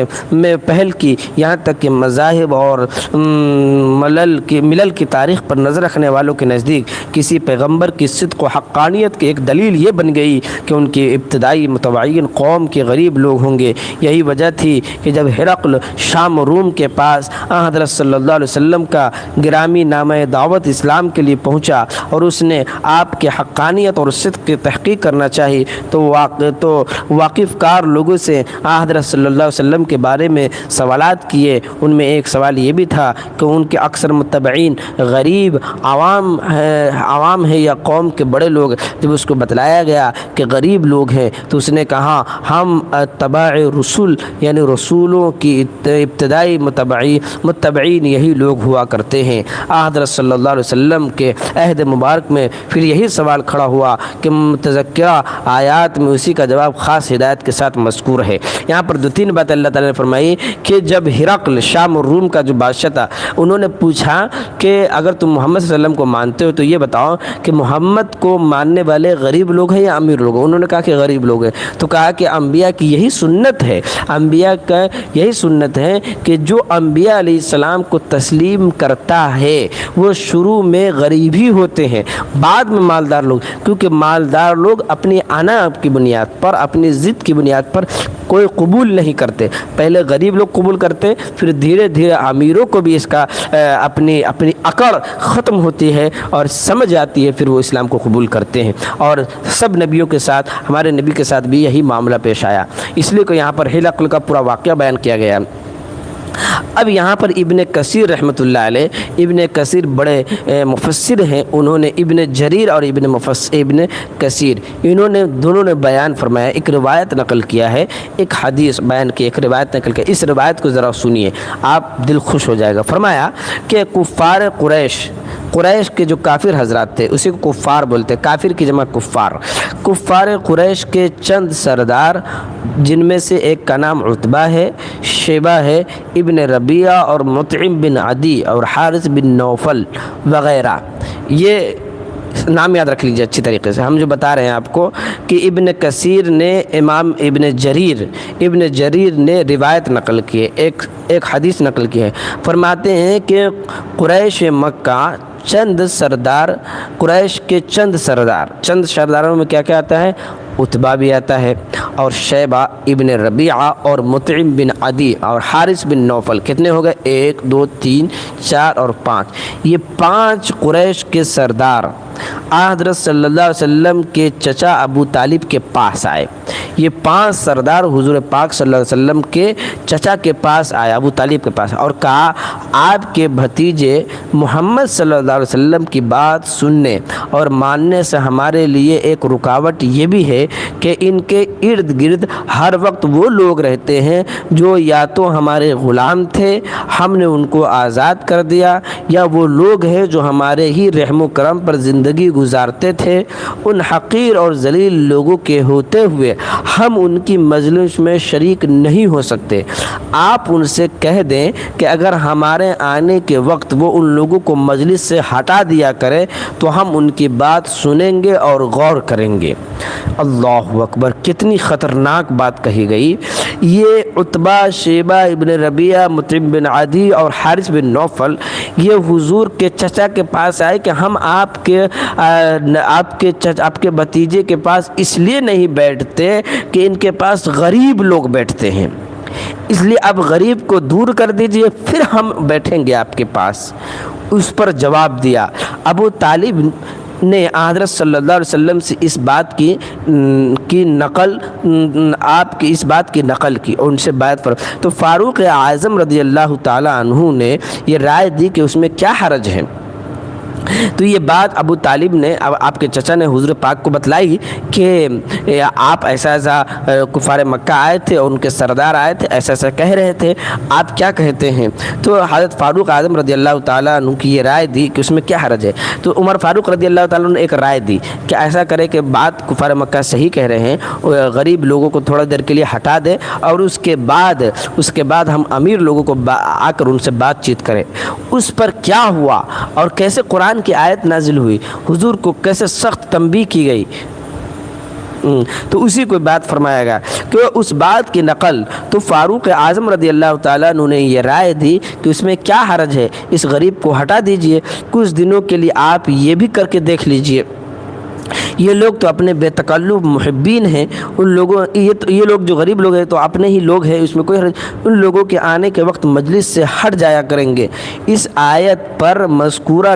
کہ مذاہب اور ملل کی تاریخ پر نظر رکھنے والوں کے نزدیک کسی پیغمبر کی صدق و حقانیت کی ایک دلیل یہ بن گئی کہ ان کے ابتدائی متبعین قوم کے غریب لوگ ہوں گے۔ یہی وجہ تھی کہ جب ہرقل شام و روم کے پاس حضرت صلی اللہ علیہ وسلم کا گرامی نامہ دعوت اسلام کے لیے پہنچا اور اس نے آپ کے حقانیت اور صدق کی تحقیق کرنا چاہی تو واقف کار لوگوں سے حضرت صلی اللہ علیہ وسلم کے بارے میں سوالات کیے۔ ان میں ایک سوال یہ بھی تھا کہ ان کے اکثر متبعین غریب عوام ہے یا قوم کے بڑے لوگ؟ جب اس کو بتلایا گیا کہ غریب لوگ ہیں تو اس نے کہا ہم تبع رسول یعنی رسولوں کی ابتدائی متبعین یہی لوگ ہوا کرتے ہوتے ہیں۔ حضرت صلی اللہ علیہ وسلم کے عہد مبارک میں پھر یہی سوال کھڑا ہوا کہ متذکرہ آیات میں اسی کا جواب خاص ہدایت کے ساتھ مذکور ہے۔ یہاں پر دو تین باتیں اللہ تعالیٰ نے فرمائی کہ جب ہرقل شام اور روم کا جو بادشاہ تھا انہوں نے پوچھا کہ اگر تم محمد صلی اللہ علیہ وسلم کو مانتے ہو تو یہ بتاؤ کہ محمد کو ماننے والے غریب لوگ ہیں یا امیر لوگ ہیں؟ انہوں نے کہا کہ غریب لوگ ہیں۔ تو کہا کہ انبیاء کی یہی سنت ہے، انبیاء کا یہی سنت ہے کہ جو انبیاء علیہ السلام کو تسلیم کرتا ہے وہ شروع میں غریب ہی ہوتے ہیں، بعد میں مالدار لوگ، کیونکہ مالدار لوگ اپنی انا کی بنیاد پر، اپنی ضد کی بنیاد پر کوئی قبول نہیں کرتے، پہلے غریب لوگ قبول کرتے، پھر دھیرے دھیرے امیروں کو بھی اس کا اپنی اکڑ ختم ہوتی ہے اور سمجھ آتی ہے، پھر وہ اسلام کو قبول کرتے ہیں۔ اور سب نبیوں کے ساتھ، ہمارے نبی کے ساتھ بھی یہی معاملہ پیش آیا، اس لیے کہ یہاں پر ہرقل کا پورا واقعہ بیان کیا گیا۔ اب یہاں پر ابن کثیر رحمۃ اللہ علیہ، ابن کثیر بڑے مفسر ہیں، انہوں نے ابن جریر اور ابن کثیر انہوں نے دونوں نے بیان فرمایا، ایک روایت نقل کیا ہے، ایک حدیث بیان کی، ایک روایت نقل کیا۔ اس روایت کو ذرا سنیے، آپ دل خوش ہو جائے گا۔ فرمایا کہ کفار قریش کے جو کافر حضرات تھے اسی کو کفار بولتے، کافر کی جمع کفار قریش کے چند سردار، جن میں سے ایک کا نام عتبہ ہے، شیبہ ہے، ابن ربیعہ اور مطعم بن عدی اور حارث بن نوفل وغیرہ، یہ نام یاد رکھ لیجیے اچھی طریقے سے۔ ہم جو بتا رہے ہیں آپ کو کہ ابن کثیر نے امام ابن جریر نے روایت نقل کی ہے، ایک حدیث نقل کی ہے۔ فرماتے ہیں کہ قریش مکہ قریش کے چند سرداروں میں کیا کیا آتا ہے؟ عتبہ بھی آتا ہے، اور شیبہ، ابن ربیعہ اور مطعم بن عدی اور حارث بن نوفل، کتنے ہو گئے؟ 1 2 3 4 اور 5، یہ 5 قریش کے سردار حضرت صلی اللہ علیہ وسلم کے چچا ابو طالب کے پاس آئے۔ یہ 5 سردار حضور پاک صلی اللہ علیہ وسلم کے چچا کے پاس آئے، ابو طالب کے پاس، اور کہا آپ کے بھتیجے محمد صلی اللہ علیہ وسلم کی بات سننے اور ماننے سے ہمارے لیے ایک رکاوٹ یہ بھی ہے کہ ان کے ارد گرد ہر وقت وہ لوگ رہتے ہیں جو یا تو ہمارے غلام تھے، ہم نے ان کو آزاد کر دیا، یا وہ لوگ ہیں جو ہمارے ہی رحم و کرم پر زندگی گزارتے تھے۔ ان حقیر اور ذلیل لوگوں کے ہوتے ہوئے ہم ان کی مجلس میں شریک نہیں ہو سکتے۔ آپ ان سے کہہ دیں کہ اگر ہمارے آنے کے وقت وہ ان لوگوں کو مجلس سے ہٹا دیا کرے تو ہم ان کی بات سنیں گے اور غور کریں گے۔ اللہ اکبر، کتنی خطرناک بات کہی گئی۔ یہ عتبہ، شیبہ، ابن ربیعہ، مطعم بن عدی اور حارث بن نوفل یہ حضور کے چچا کے پاس آئے کہ ہم آپ کے بھتیجے کے پاس اس لیے نہیں بیٹھتے کہ ان کے پاس غریب لوگ بیٹھتے ہیں، اس لیے اب غریب کو دور کر دیجئے پھر ہم بیٹھیں گے آپ کے پاس۔ اس پر جواب دیا ابو طالب نے حضرت صلی اللہ علیہ وسلم سے اس بات کی نقل کی اور ان سے بیعت پر، تو فاروق اعظم رضی اللہ تعالی عنہ نے یہ رائے دی کہ اس میں کیا حرج ہے۔ تو یہ بات ابو طالب نے آپ کے چچا نے حضور پاک کو بتلائی کہ آپ ایسا کفار مکہ آئے تھے اور ان کے سردار آئے تھے، ایسا کہہ رہے تھے، آپ کیا کہتے ہیں؟ تو حضرت فاروق اعظم رضی اللہ تعالیٰ عنہ کی یہ رائے دی کہ اس میں کیا حرج ہے۔ تو عمر فاروق رضی اللہ تعالیٰ عنہ نے ایک رائے دی کہ ایسا کرے کہ بات کفار مکہ صحیح کہہ رہے ہیں، غریب لوگوں کو تھوڑا دیر کے لیے ہٹا دے اور اس کے بعد ہم امیر لوگوں کو آ کر ان سے بات چیت کریں۔ اس پر کیا ہوا اور کیسے قرآن کی آیت نازل ہوئی، حضور کو کیسے سخت تنبیہ کی گئی، تو اسی کو بات فرمایا گیا کہ اس بات کی نقل تو فاروق اعظم رضی اللہ تعالیٰ عنہ نے یہ رائے دی کہ اس میں کیا حرج ہے، اس غریب کو ہٹا دیجئے، کچھ دنوں کے لیے آپ یہ بھی کر کے دیکھ لیجئے۔ یہ لوگ تو اپنے بے تکلف محبین ہیں، ان لوگوں یہ لوگ جو غریب لوگ ہیں تو اپنے ہی لوگ ہیں، اس میں کوئی حرج، ان لوگوں کے آنے کے وقت مجلس سے ہٹ جایا کریں گے۔ اس آیت پر آیت مذکورہ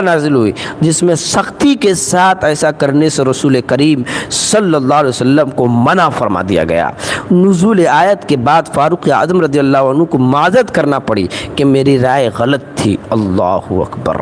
نازل ہوئی جس میں سختی کے ساتھ ایسا کرنے سے رسول کریم صلی اللہ علیہ وسلم کو منع فرما دیا گیا۔ نزول آیت کے بعد فاروق اعظم رضی اللہ عنہ کو معذرت کرنا پڑی کہ میری رائے غلط تھی۔ اللہ اکبر،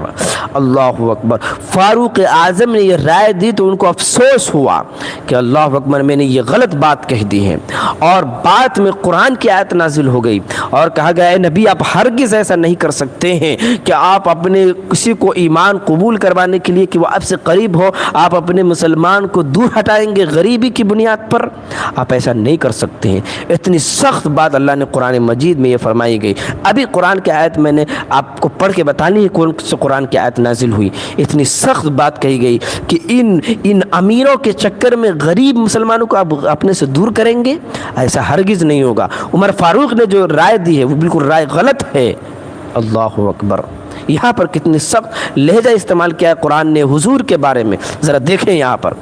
اللہ اکبر۔ فاروق اعظم نے یہ رائے دی تو ان کو افسوس ہوا کہ اللہ اکبر میں نے یہ غلط بات کہہ دی ہے، اور بات میں قرآن کی آیت نازل ہو گئی اور کہا گیا اے نبی آپ ہرگز ایسا نہیں کر سکتے ہیں کہ آپ اپنے کسی کو ایمان قبول کروانے کے لیے کہ وہ آپ سے قریب ہو آپ اپنے مسلمان کو دور ہٹائیں گے غریبی کی بنیاد پر، آپ ایسا نہیں کر سکتے ہیں۔ اتنی سخت بات اللہ نے قرآن مجید میں یہ فرمائی گئی۔ ابھی قرآن کی آیت میں نے آپ کو پڑھ کے بتانی ہے کون سے قرآن کی آیت نازل ہوئی۔ اتنی سخت بات کہی گئی کہ ان امیروں کے چکر میں غریب مسلمانوں کو آپ اپنے سے دور کریں گے، ایسا ہرگز نہیں ہوگا۔ عمر فاروق نے جو رائے دی ہے وہ بالکل رائے غلط ہے۔ اللہ اکبر۔ یہاں پر کتنی سخت لہجہ استعمال کیا ہے قرآن نے حضور کے بارے میں، ذرا دیکھیں یہاں پر۔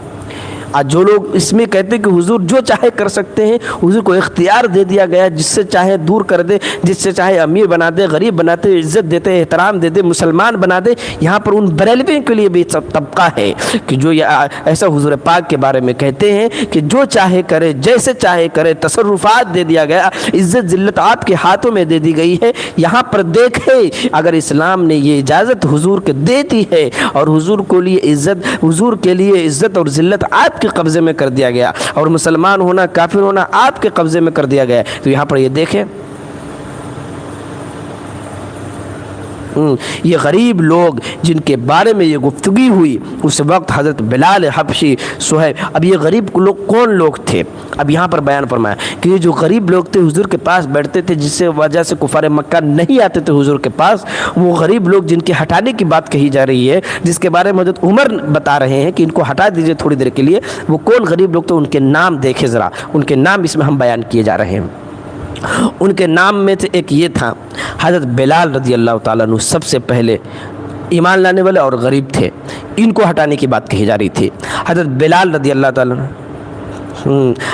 آج جو لوگ اس میں کہتے ہیں کہ حضور جو چاہے کر سکتے ہیں، حضور کو اختیار دے دیا گیا، جس سے چاہے دور کر دے، جس سے چاہے امیر بنا دے، غریب بنا دے، عزت دیتے احترام دے دے، مسلمان بنا دے۔ یہاں پر ان بریلویوں کے لیے بھی سب طبقہ ہے کہ جو ایسا حضور پاک کے بارے میں کہتے ہیں کہ جو چاہے کرے، جیسے چاہے کرے، تصرفات دے دیا گیا، عزت ذلت آپ کے ہاتھوں میں دے دی گئی ہے۔ یہاں پر دیکھیں اگر اسلام نے یہ اجازت حضور کے دیتی ہے اور حضور کے لیے عزت اور ذلت آپ کے قبضے میں کر دیا گیا اور مسلمان ہونا کافر ہونا آپ کے قبضے میں کر دیا گیا، تو یہاں پر یہ دیکھیں یہ غریب لوگ جن کے بارے میں یہ گفتگو ہوئی اس وقت حضرت بلال حبشی، صہیب، اب یہ غریب لوگ کون لوگ تھے؟ اب یہاں پر بیان فرمایا کہ یہ جو غریب لوگ تھے حضور کے پاس بیٹھتے تھے، جس سے وجہ سے کفار مکہ نہیں آتے تھے حضور کے پاس، وہ غریب لوگ جن کے ہٹانے کی بات کہی جا رہی ہے، جس کے بارے میں حضرت عمر بتا رہے ہیں کہ ان کو ہٹا دیجئے تھوڑی دیر کے لیے، وہ کون غریب لوگ تھے؟ ان کے نام دیکھیں ذرا، ان کے نام اس میں ہم بیان کیے جا رہے ہیں۔ ان کے نام میں سے ایک یہ تھا حضرت بلال رضی اللہ تعالیٰ عنہ، سب سے پہلے ایمان لانے والے اور غریب تھے، ان کو ہٹانے کی بات کہی جا رہی تھی۔ حضرت بلال رضی اللہ تعالیٰ عنہ،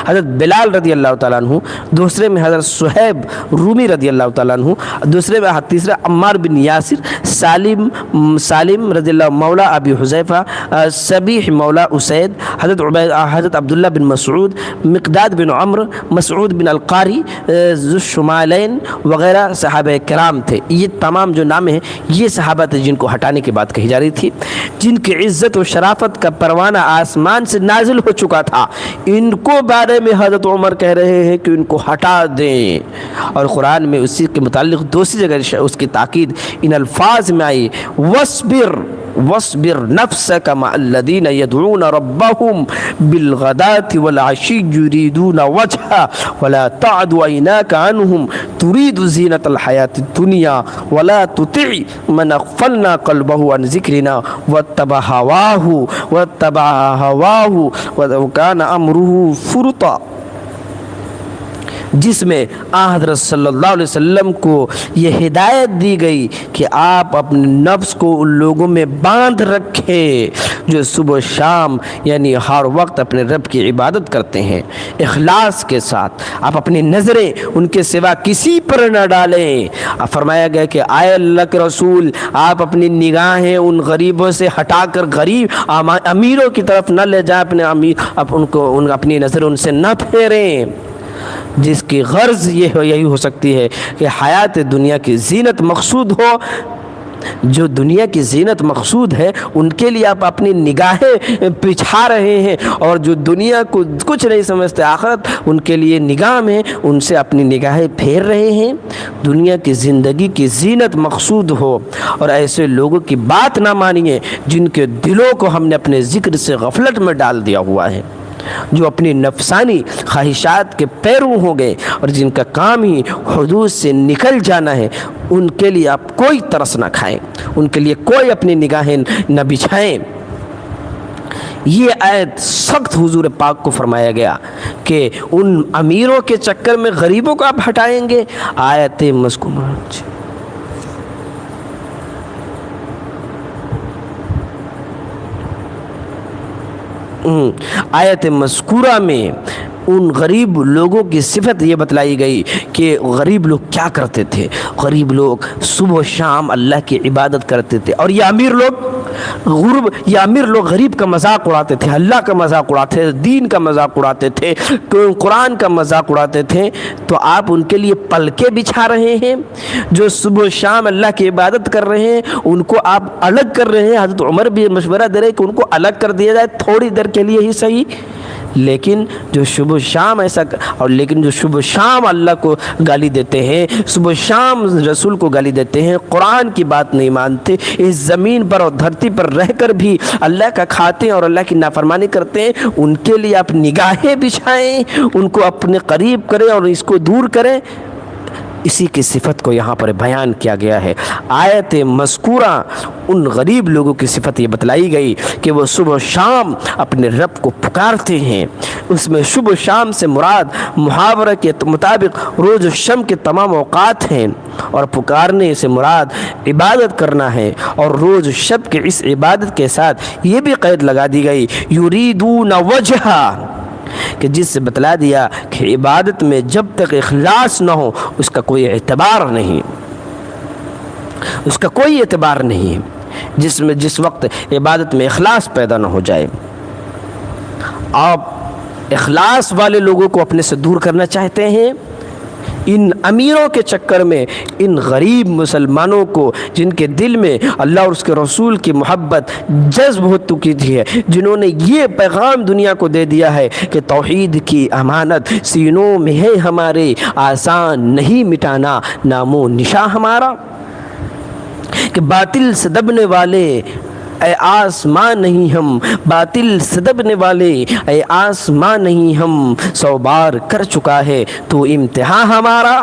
حضرت بلال رضی اللہ تعالیٰ عنہ، دوسرے میں حضرت صہیب رومی رضی اللہ تعالیٰ عنہ، دوسرے میں تیسرا عمار بن یاسر، سالم رضی اللہ مولا ابی حذیفہ، سبیح مولا اسید، حضرت عبداللہ بن مسعود، مقداد بن عمر، مسعود بن القاری، ذو الشمالین وغیرہ صحابہ کرام تھے۔ یہ تمام جو نام ہیں یہ صحابہ تھے جن کو ہٹانے کی بات کہی جا رہی تھی، جن کی عزت و شرافت کا پروانہ آسمان سے نازل ہو چکا تھا۔ ان کو بارے میں حضرت عمر کہہ رہے ہیں کہ ان کو ہٹا دیں، اور قرآن میں اسی کے متعلق دوسری جگہ اس کی تاکید ان الفاظ میں آئی، واصبر نفسك مع الذين يدعون ربهم بالغداة والعشي يريدون وجهه ولا تعد عيناك عنهم تريد زينة الحياة الدنيا ولا تطع من اغفلنا قلبه عن ذكرنا واتبع هواه وكان امره فرطا، جس میں حضرت صلی اللہ علیہ وسلم کو یہ ہدایت دی گئی کہ آپ اپنے نفس کو ان لوگوں میں باندھ رکھیں جو صبح و شام یعنی ہر وقت اپنے رب کی عبادت کرتے ہیں اخلاص کے ساتھ۔ آپ اپنی نظریں ان کے سوا کسی پر نہ ڈالیں۔ فرمایا گیا کہ آئے اللہ کے رسول آپ اپنی نگاہیں ان غریبوں سے ہٹا کر غریب امیروں کی طرف نہ لے جائیں، اپنی نظر ان سے نہ پھیریں، جس کی غرض یہی ہو سکتی ہے کہ حیات دنیا کی زینت مقصود ہو۔ جو دنیا کی زینت مقصود ہے ان کے لیے آپ اپنی نگاہیں پچھا رہے ہیں، اور جو دنیا کو کچھ نہیں سمجھتے آخرت ان کے لیے نگاہ میں ان سے اپنی نگاہیں پھیر رہے ہیں۔ دنیا کی زندگی کی زینت مقصود ہو، اور ایسے لوگوں کی بات نہ مانیے جن کے دلوں کو ہم نے اپنے ذکر سے غفلت میں ڈال دیا ہوا ہے، جو اپنی نفسانی خواہشات کے پیرو ہوں گے اور جن کا کام ہی حدود سے نکل جانا ہے، ان کے لیے آپ کوئی ترس نہ کھائیں، ان کے لیے کوئی اپنی نگاہیں نہ بچھائیں۔ یہ آیت سخت حضور پاک کو فرمایا گیا کہ ان امیروں کے چکر میں غریبوں کو آپ ہٹائیں گے۔ آیت مذکورہ آیت مذکورہ میں ان غریب لوگوں کی صفت یہ بتلائی گئی کہ غریب لوگ کیا کرتے تھے۔ غریب لوگ صبح و شام اللہ کی عبادت کرتے تھے، اور یہ امیر لوگ یہ امیر لوگ غریب کا مذاق اڑاتے تھے، اللہ کا مذاق اڑاتے تھے، دین کا مذاق اڑاتے تھے، قرآن کا مذاق اڑاتے تھے، تو آپ ان کے لیے پلکیں بچھا رہے ہیں؟ جو صبح و شام اللہ کی عبادت کر رہے ہیں ان کو آپ الگ کر رہے ہیں۔ حضرت عمر بھی مشورہ دے رہے کہ ان کو الگ کر دیا جائے تھوڑی دیر کے لیے ہی صحیح، لیکن جو صبح و شام لیکن جو صبح و شام اللہ کو گالی دیتے ہیں، صبح و شام رسول کو گالی دیتے ہیں، قرآن کی بات نہیں مانتے، اس زمین پر اور دھرتی پر رہ کر بھی اللہ کا کھاتے ہیں اور اللہ کی نافرمانی کرتے ہیں، ان کے لیے آپ نگاہیں بچھائیں، ان کو اپنے قریب کریں اور اس کو دور کریں۔ اسی کی صفت کو یہاں پر بیان کیا گیا ہے۔ آیت مذکورہ ان غریب لوگوں کی صفت یہ بتلائی گئی کہ وہ صبح و شام اپنے رب کو پکارتے ہیں۔ اس میں صبح و شام سے مراد محاورہ کے مطابق روز و شم کے تمام اوقات ہیں، اور پکارنے سے مراد عبادت کرنا ہے، اور روز و شب کے اس عبادت کے ساتھ یہ بھی قید لگا دی گئی یریدون وجہا، کہ جس سے بتلا دیا کہ عبادت میں جب تک اخلاص نہ ہو اس کا کوئی اعتبار نہیں، اس کا کوئی اعتبار نہیں، جس وقت عبادت میں اخلاص پیدا نہ ہو جائے۔ آپ اخلاص والے لوگوں کو اپنے سے دور کرنا چاہتے ہیں، ان امیروں کے چکر میں ان غریب مسلمانوں کو جن کے دل میں اللہ اور اس کے رسول کی محبت جذب ہو چکی تھی ہے، جنہوں نے یہ پیغام دنیا کو دے دیا ہے کہ توحید کی امانت سینوں میں ہے ہمارے، آسان نہیں مٹانا نام و نشاں ہمارا، کہ باطل سے دبنے والے اے آسمان نہیں ہم، باطل سے دبنے والے اے آسمان نہیں ہم، 100 بار کر چکا ہے تو امتحان ہمارا۔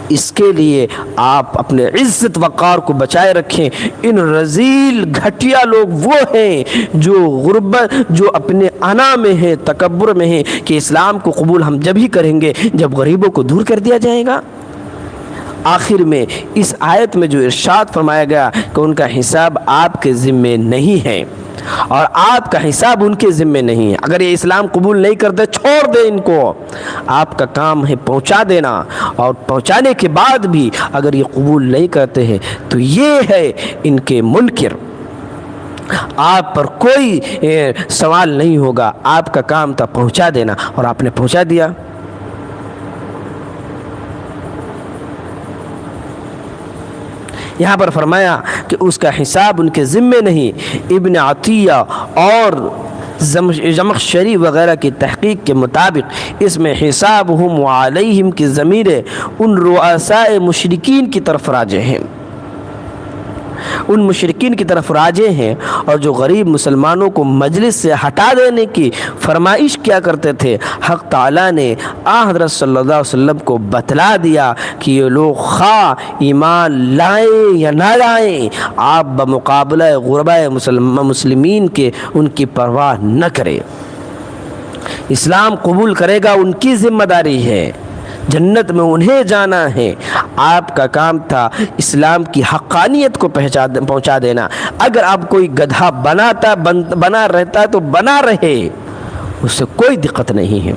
اس کے لیے آپ اپنے عزت وقار کو بچائے رکھیں۔ ان رذیل گھٹیا لوگ وہ ہیں جو اپنے انا میں ہیں، تکبر میں ہیں، کہ اسلام کو قبول ہم جب ہی کریں گے جب غریبوں کو دور کر دیا جائے گا۔ آخر میں اس آیت میں جو ارشاد فرمایا گیا کہ ان کا حساب آپ کے ذمے نہیں ہے اور آپ کا حساب ان کے ذمے نہیں ہے، اگر یہ اسلام قبول نہیں کرتے چھوڑ دیں ان کو، آپ کا کام ہے پہنچا دینا، اور پہنچانے کے بعد بھی اگر یہ قبول نہیں کرتے ہیں تو یہ ہے ان کے منکر، آپ پر کوئی سوال نہیں ہوگا، آپ کا کام تھا پہنچا دینا اور آپ نے پہنچا دیا۔ یہاں پر فرمایا کہ اس کا حساب ان کے ذمے نہیں۔ ابن عطیہ اور زمخشری وغیرہ کی تحقیق کے مطابق اس میں حسابہم وعلیہم کی ضمیر ان رؤساء مشرکین کی طرف راجع ہیں، ان مشرکین کی طرف راجع ہیں، اور جو غریب مسلمانوں کو مجلس سے ہٹا دینے کی فرمائش کیا کرتے تھے، حق تعالیٰ نے حضرت صلی اللہ علیہ وسلم کو بتلا دیا کہ یہ لوگ خواہ ایمان لائیں یا نہ لائیں، آپ بمقابلہ غرباء مسلمین کے ان کی پرواہ نہ کریں۔ اسلام قبول کرے گا ان کی ذمہ داری ہے، جنت میں انہیں جانا ہے، آپ کا کام تھا اسلام کی حقانیت کو پہنچا دینا۔ اگر آپ کوئی گدھا بنا رہتا تو بنا رہے، اس سے کوئی دقت نہیں ہے،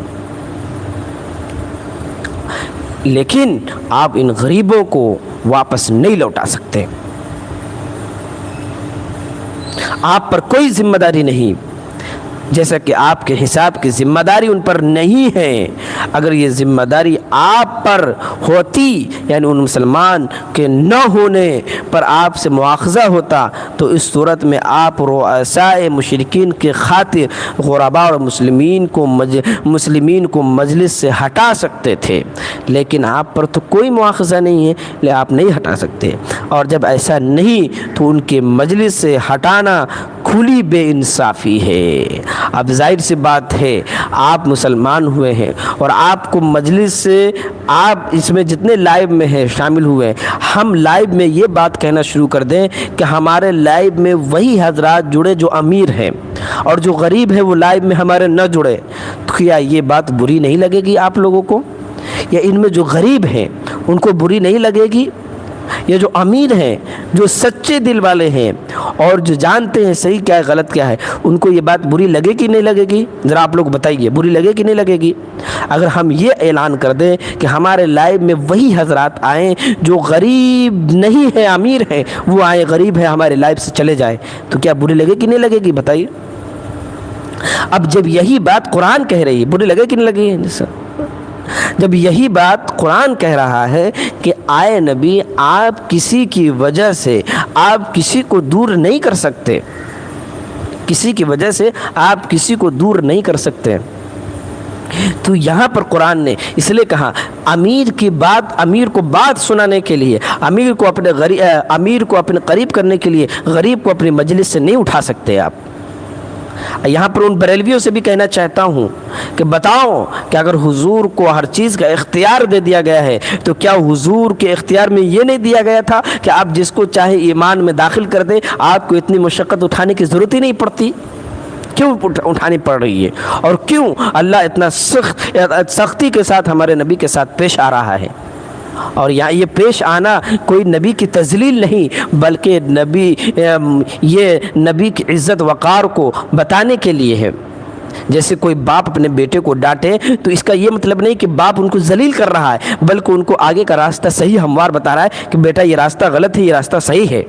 لیکن آپ ان غریبوں کو واپس نہیں لوٹا سکتے، آپ پر کوئی ذمہ داری نہیں، جیسا کہ آپ کے حساب کی ذمہ داری ان پر نہیں ہے۔ اگر یہ ذمہ داری آپ پر ہوتی، یعنی ان مسلمان کے نہ ہونے پر آپ سے مواخذہ ہوتا، تو اس صورت میں آپ رؤساء مشرکین کے خاطر غرباء اور مسلمین کو مجلس سے ہٹا سکتے تھے، لیکن آپ پر تو کوئی مواخذہ نہیں ہے، لہذا آپ نہیں ہٹا سکتے، اور جب ایسا نہیں تو ان کے مجلس سے ہٹانا کھلی بے انصافی ہے۔ اب ظاہر سی بات ہے آپ مسلمان ہوئے ہیں اور آپ کو مجلس سے آپ اس میں جتنے لائیو میں ہیں شامل ہوئے، ہم لائیو میں یہ بات کہنا شروع کر دیں کہ ہمارے لائیو میں وہی حضرات جڑے جو امیر ہیں اور جو غریب ہیں وہ لائیو میں ہمارے نہ جڑے، تو کیا یہ بات بری نہیں لگے گی آپ لوگوں کو؟ یا ان میں جو غریب ہیں ان کو بری نہیں لگے گی؟ یہ جو امیر ہیں، جو سچے دل والے ہیں اور جو جانتے ہیں صحیح کیا ہے غلط کیا ہے، ان کو یہ بات بری لگے کہ نہیں لگے گی؟ ذرا آپ لوگ بتائیے، بری لگے کہ نہیں لگے گی؟ اگر ہم یہ اعلان کر دیں کہ ہمارے لائف میں وہی حضرات آئیں جو غریب نہیں ہیں، امیر ہیں، وہ آئیں، غریب ہیں، ہمارے لائف سے چلے جائیں، تو کیا بری لگے کہ نہیں لگے گی؟ بتائیے۔ اب جب یہی بات قرآن کہہ رہی ہے، بری لگے کہ نہیں لگے گی؟ جب یہی بات قرآن کہہ رہا ہے کہ آئے نبی، آپ کسی کی وجہ سے آپ کسی کو دور نہیں کر سکتے، کسی کی وجہ سے آپ کسی کو دور نہیں کر سکتے، تو یہاں پر قرآن نے اس لیے کہا امیر کی بات، امیر کو بات سنانے کے لیے، امیر کو اپنے قریب کرنے کے لیے غریب کو اپنی مجلس سے نہیں اٹھا سکتے آپ۔ یہاں پر ان بریلویوں سے بھی کہنا چاہتا ہوں کہ بتاؤ کہ اگر حضور کو ہر چیز کا اختیار دے دیا گیا ہے تو کیا حضور کے اختیار میں یہ نہیں دیا گیا تھا کہ آپ جس کو چاہے ایمان میں داخل کر دیں، آپ کو اتنی مشقت اٹھانے کی ضرورت ہی نہیں پڑتی؟ کیوں اٹھانی پڑ رہی ہے؟ اور کیوں اللہ اتنا سختی کے ساتھ ہمارے نبی کے ساتھ پیش آ رہا ہے؟ اور یہاں یہ پیش آنا کوئی نبی کی تذلیل نہیں، بلکہ یہ نبی کی عزت وقار کو بتانے کے لیے ہے۔ جیسے کوئی باپ اپنے بیٹے کو ڈانٹے تو اس کا یہ مطلب نہیں کہ باپ ان کو ذلیل کر رہا ہے، بلکہ ان کو آگے کا راستہ صحیح ہموار بتا رہا ہے کہ بیٹا یہ راستہ غلط ہے، یہ راستہ صحیح ہے۔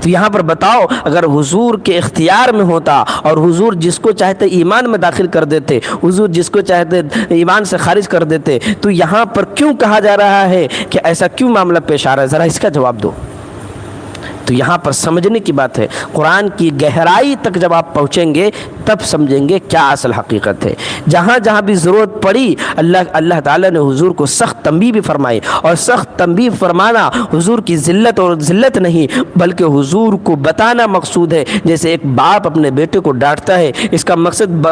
تو یہاں پر بتاؤ، اگر حضور کے اختیار میں ہوتا اور حضور جس کو چاہتے ایمان میں داخل کر دیتے، حضور جس کو چاہتے ایمان سے خارج کر دیتے، تو یہاں پر کیوں کہا جا رہا ہے کہ ایسا کیوں معاملہ پیش آ رہا ہے؟ ذرا اس کا جواب دو۔ تو یہاں پر سمجھنے کی بات ہے، قرآن کی گہرائی تک جب آپ پہنچیں گے تب سمجھیں گے کیا اصل حقیقت ہے۔ جہاں جہاں بھی ضرورت پڑی اللہ تعالیٰ نے حضور کو سخت تنبیہ بھی فرمائی، اور سخت تنبیہ فرمانا حضور کی ذلت نہیں بلکہ حضور کو بتانا مقصود ہے۔ جیسے ایک باپ اپنے بیٹے کو ڈانٹتا ہے، اس کا مقصد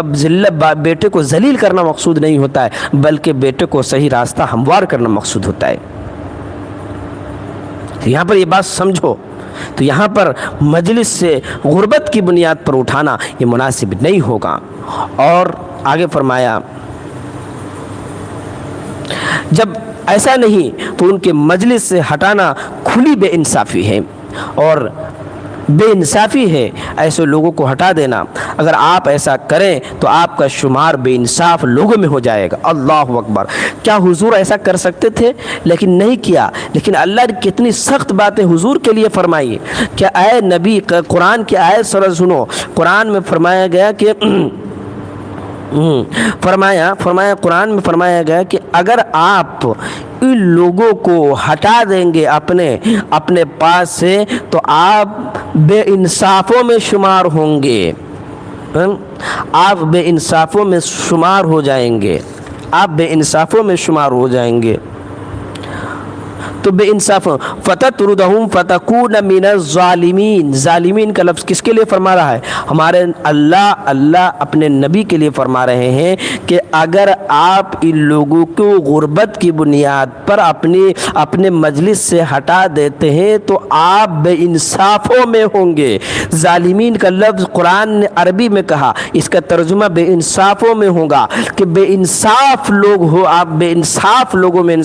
بیٹے کو ذلیل کرنا مقصود نہیں ہوتا ہے، بلکہ بیٹے کو صحیح راستہ ہموار کرنا مقصود ہوتا ہے۔ یہاں پر یہ بات سمجھو۔ تو یہاں پر مجلس سے غربت کی بنیاد پر اٹھانا یہ مناسب نہیں ہوگا۔ اور آگے فرمایا جب ایسا نہیں تو ان کے مجلس سے ہٹانا کھلی بے انصافی ہے، اور بے انصافی ہے ایسے لوگوں کو ہٹا دینا۔ اگر آپ ایسا کریں تو آپ کا شمار بے انصاف لوگوں میں ہو جائے گا۔ اللہ اکبر! کیا حضور ایسا کر سکتے تھے لیکن نہیں کیا؟ لیکن اللہ نے کتنی سخت باتیں حضور کے لیے فرمائی۔ کیا اے نبی، قرآن کی آیت سنو، قرآن میں فرمایا گیا کہ قرآن میں فرمایا گیا کہ اگر آپ ان لوگوں کو ہٹا دیں گے اپنے پاس سے تو آپ بے انصافوں میں شمار ہوں گے، آپ بے انصافوں میں شمار ہو جائیں گے، آپ بے انصافوں میں شمار ہو جائیں گے۔ تو بے انصاف فَتَطْرُدَهُمْ فَتَكُونَ مِنَ الظَّالِمِينَ، ظالمین کا لفظ کس کے لیے فرما رہا ہے؟ ہمارے اللہ اپنے نبی کے لیے فرما رہے ہیں کہ اگر آپ ان لوگوں کو غربت کی بنیاد پر اپنے مجلس سے ہٹا دیتے ہیں تو آپ بے انصافوں میں ہوں گے۔ ظالمین کا لفظ قرآن نے عربی میں کہا، اس کا ترجمہ بے انصافوں میں ہوگا کہ بے انصاف لوگ ہو، آپ بے انصاف لوگوں میں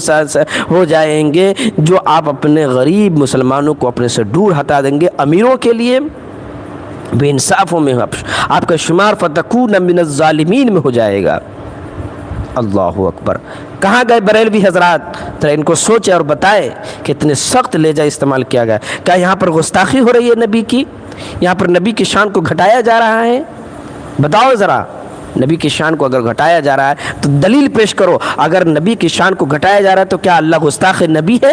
ہو جائیں گے جو آپ اپنے غریب مسلمانوں کو اپنے سے دور ہٹا دیں گے۔ امیروں کے لیے بے انصافوں میں آپ کا شمار فتکون من الظالمین میں ہو جائے گا۔ اللہ اکبر! کہاں گئے بریلوی حضرات؟ ذرا ان کو سوچے اور بتائے کہ اتنے سخت لہجہ استعمال کیا گیا۔ کیا یہاں پر گستاخی ہو رہی ہے نبی کی؟ یہاں پر نبی کی شان کو گھٹایا جا رہا ہے؟ بتاؤ ذرا، نبی کی شان کو اگر گھٹایا جا رہا ہے تو دلیل پیش کرو۔ اگر نبی کی شان کو گھٹایا جا رہا ہے تو کیا اللہ گستاخ نبی ہے؟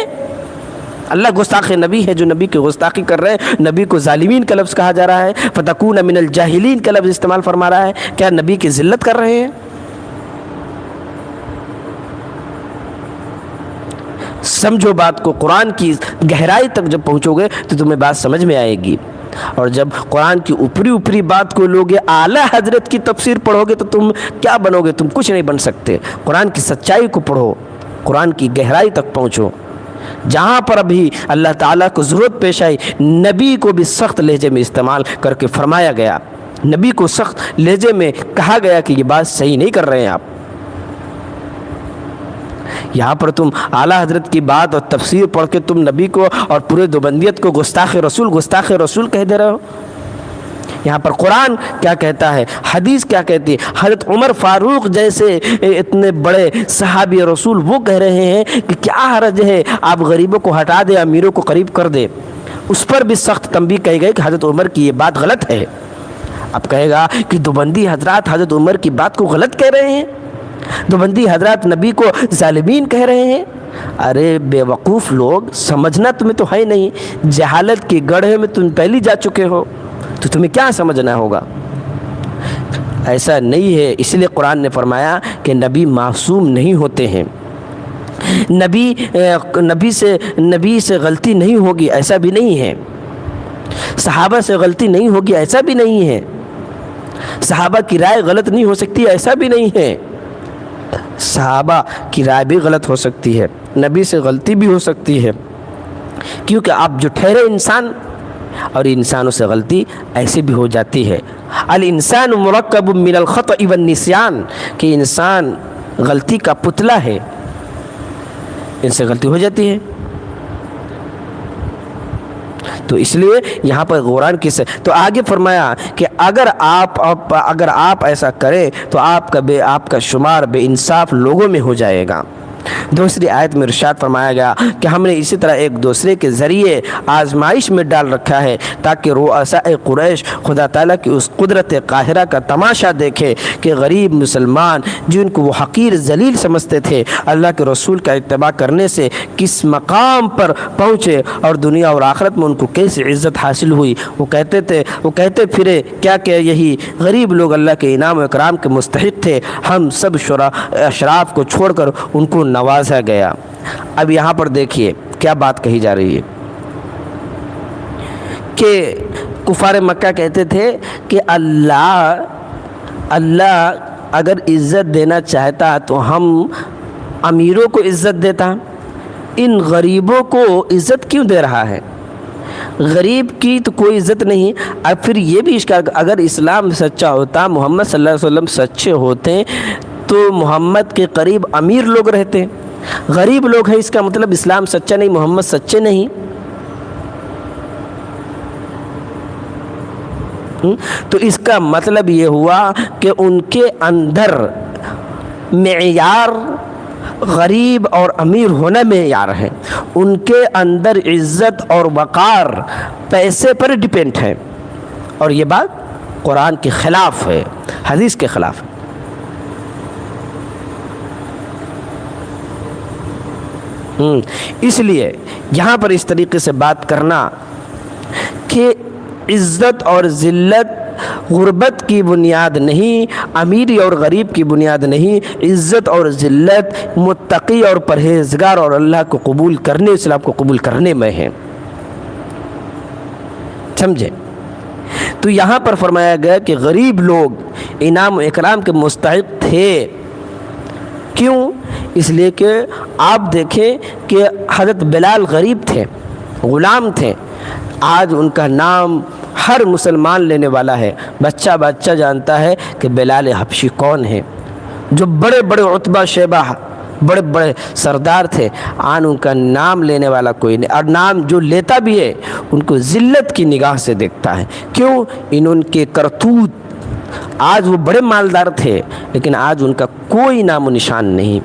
اللہ گستاخ نبی ہے جو نبی کی گستاخی کر رہے ہیں؟ نبی کو ظالمین کا لفظ کہا جا رہا ہے، فتکون من الجاہلین کا لفظ استعمال فرما رہا ہے۔ کیا نبی کی ذلت کر رہے ہیں؟ سمجھو بات کو، قرآن کی گہرائی تک جب پہنچو گے تو تمہیں بات سمجھ میں آئے گی۔ اور جب قرآن کی اوپری بات کو لوگے اعلیٰ حضرت کی تفسیر پڑھو گے تو تم کیا بنو گے؟ تم کچھ نہیں بن سکتے۔ قرآن کی سچائی کو پڑھو، قرآن کی گہرائی تک پہنچو۔ جہاں پر ابھی اللہ تعالیٰ کو ضرورت پیش آئی، نبی کو بھی سخت لہجے میں استعمال کر کے فرمایا گیا، نبی کو سخت لہجے میں کہا گیا کہ یہ بات صحیح نہیں کر رہے ہیں آپ۔ یہاں پر تم اعلیٰ حضرت کی بات اور تفسیر پڑھ کے تم نبی کو اور پورے دیوبندیت کو گستاخ رسول کہہ دے رہے ہو۔ یہاں پر قرآن کیا کہتا ہے، حدیث کیا کہتی ہے، حضرت عمر فاروق جیسے اتنے بڑے صحابی رسول وہ کہہ رہے ہیں کہ کیا حرج ہے آپ غریبوں کو ہٹا دے، امیروں کو قریب کر دے۔ اس پر بھی سخت تنبیہ کہی گئی کہ حضرت عمر کی یہ بات غلط ہے۔ اب کہے گا کہ دیوبندی حضرات حضرت عمر کی بات کو غلط کہہ رہے ہیں، دیوبندی حضرات نبی کو ظالمین کہہ رہے ہیں۔ ارے بے وقوف لوگ، سمجھنا تمہیں تو ہے نہیں، جہالت کی گڑھے میں تم پہلی جا چکے ہو، تو تمہیں کیا سمجھنا ہوگا؟ ایسا نہیں ہے۔ اس لیے قرآن نے فرمایا کہ نبی معصوم نہیں ہوتے ہیں، نبی سے غلطی نہیں ہوگی، ایسا بھی نہیں ہے۔ صحابہ سے غلطی نہیں ہوگی، ایسا بھی نہیں ہے۔ صحابہ کی رائے غلط نہیں ہو سکتی، ایسا بھی نہیں ہے۔ صحابہ کی رائے بھی غلط ہو سکتی ہے، نبی سے غلطی بھی ہو سکتی ہے، کیونکہ آپ جو ٹھہرے انسان، اور انسانوں سے غلطی ایسے بھی ہو جاتی ہے۔ الانسان مرکب من الخطأ والنسیان، کہ انسان غلطی کا پتلا ہے، ان سے غلطی ہو جاتی ہے۔ تو اس لیے یہاں پر قرآن تو آگے فرمایا کہ اگر آپ ایسا کریں تو آپ کا شمار بے انصاف لوگوں میں ہو جائے گا۔ دوسری آیت میں ارشاد فرمایا گیا کہ ہم نے اسی طرح ایک دوسرے کے ذریعے آزمائش میں ڈال رکھا ہے تاکہ رؤساء قریش خدا تعالیٰ کی اس قدرت قاہرہ کا تماشا دیکھے کہ غریب مسلمان جن کو وہ حقیر ذلیل سمجھتے تھے، اللہ کے رسول کا اتباع کرنے سے کس مقام پر پہنچے اور دنیا اور آخرت میں ان کو کیسی عزت حاصل ہوئی۔ وہ کہتے پھرے کیا کہ یہی غریب لوگ اللہ کے انعام و اکرام کے مستحق تھے، ہم سب اشراف کو چھوڑ کر ان کو نوازا گیا۔ اب یہاں پر دیکھیے کیا بات کہی جا رہی ہے کہ کفار مکہ کہتے تھے کہ اللہ اگر عزت دینا چاہتا تو ہم امیروں کو عزت دیتا، ان غریبوں کو عزت کیوں دے رہا ہے؟ غریب کی تو کوئی عزت نہیں۔ اب پھر یہ بھی اشکال، اگر اسلام سچا ہوتا، محمد صلی اللہ علیہ وسلم سچے ہوتے تو محمد کے قریب امیر لوگ رہتے، غریب لوگ ہیں، اس کا مطلب اسلام سچا نہیں، محمد سچے نہیں۔ تو اس کا مطلب یہ ہوا کہ ان کے اندر معیار غریب اور امیر ہونا معیار ہے، ان کے اندر عزت اور وقار پیسے پر ڈیپینڈ ہے، اور یہ بات قرآن کے خلاف ہے، حدیث کے خلاف ہے۔ اس لیے یہاں پر اس طریقے سے بات کرنا کہ عزت اور ذلت غربت کی بنیاد نہیں، امیری اور غریب کی بنیاد نہیں، عزت اور ذلت متقی اور پرہیزگار اور اللہ کو قبول کرنے، اسلام کو قبول کرنے میں ہے۔ سمجھے؟ تو یہاں پر فرمایا گیا کہ غریب لوگ انعام و اکرام کے مستحق تھے۔ کیوں؟ اس لیے کہ آپ دیکھیں کہ حضرت بلال غریب تھے، غلام تھے، آج ان کا نام ہر مسلمان لینے والا ہے، بچہ جانتا ہے کہ بلال حبشی کون ہے، جو بڑے بڑے عتبہ شیبہ بڑے بڑے سردار تھے، آج ان کا نام لینے والا کوئی نہیں، اور نام جو لیتا بھی ہے ان کو ذلت کی نگاہ سے دیکھتا ہے۔ کیوں؟ ان کے کرتوت، آج وہ بڑے مالدار تھے لیکن آج ان کا کوئی نام و نشان نہیں،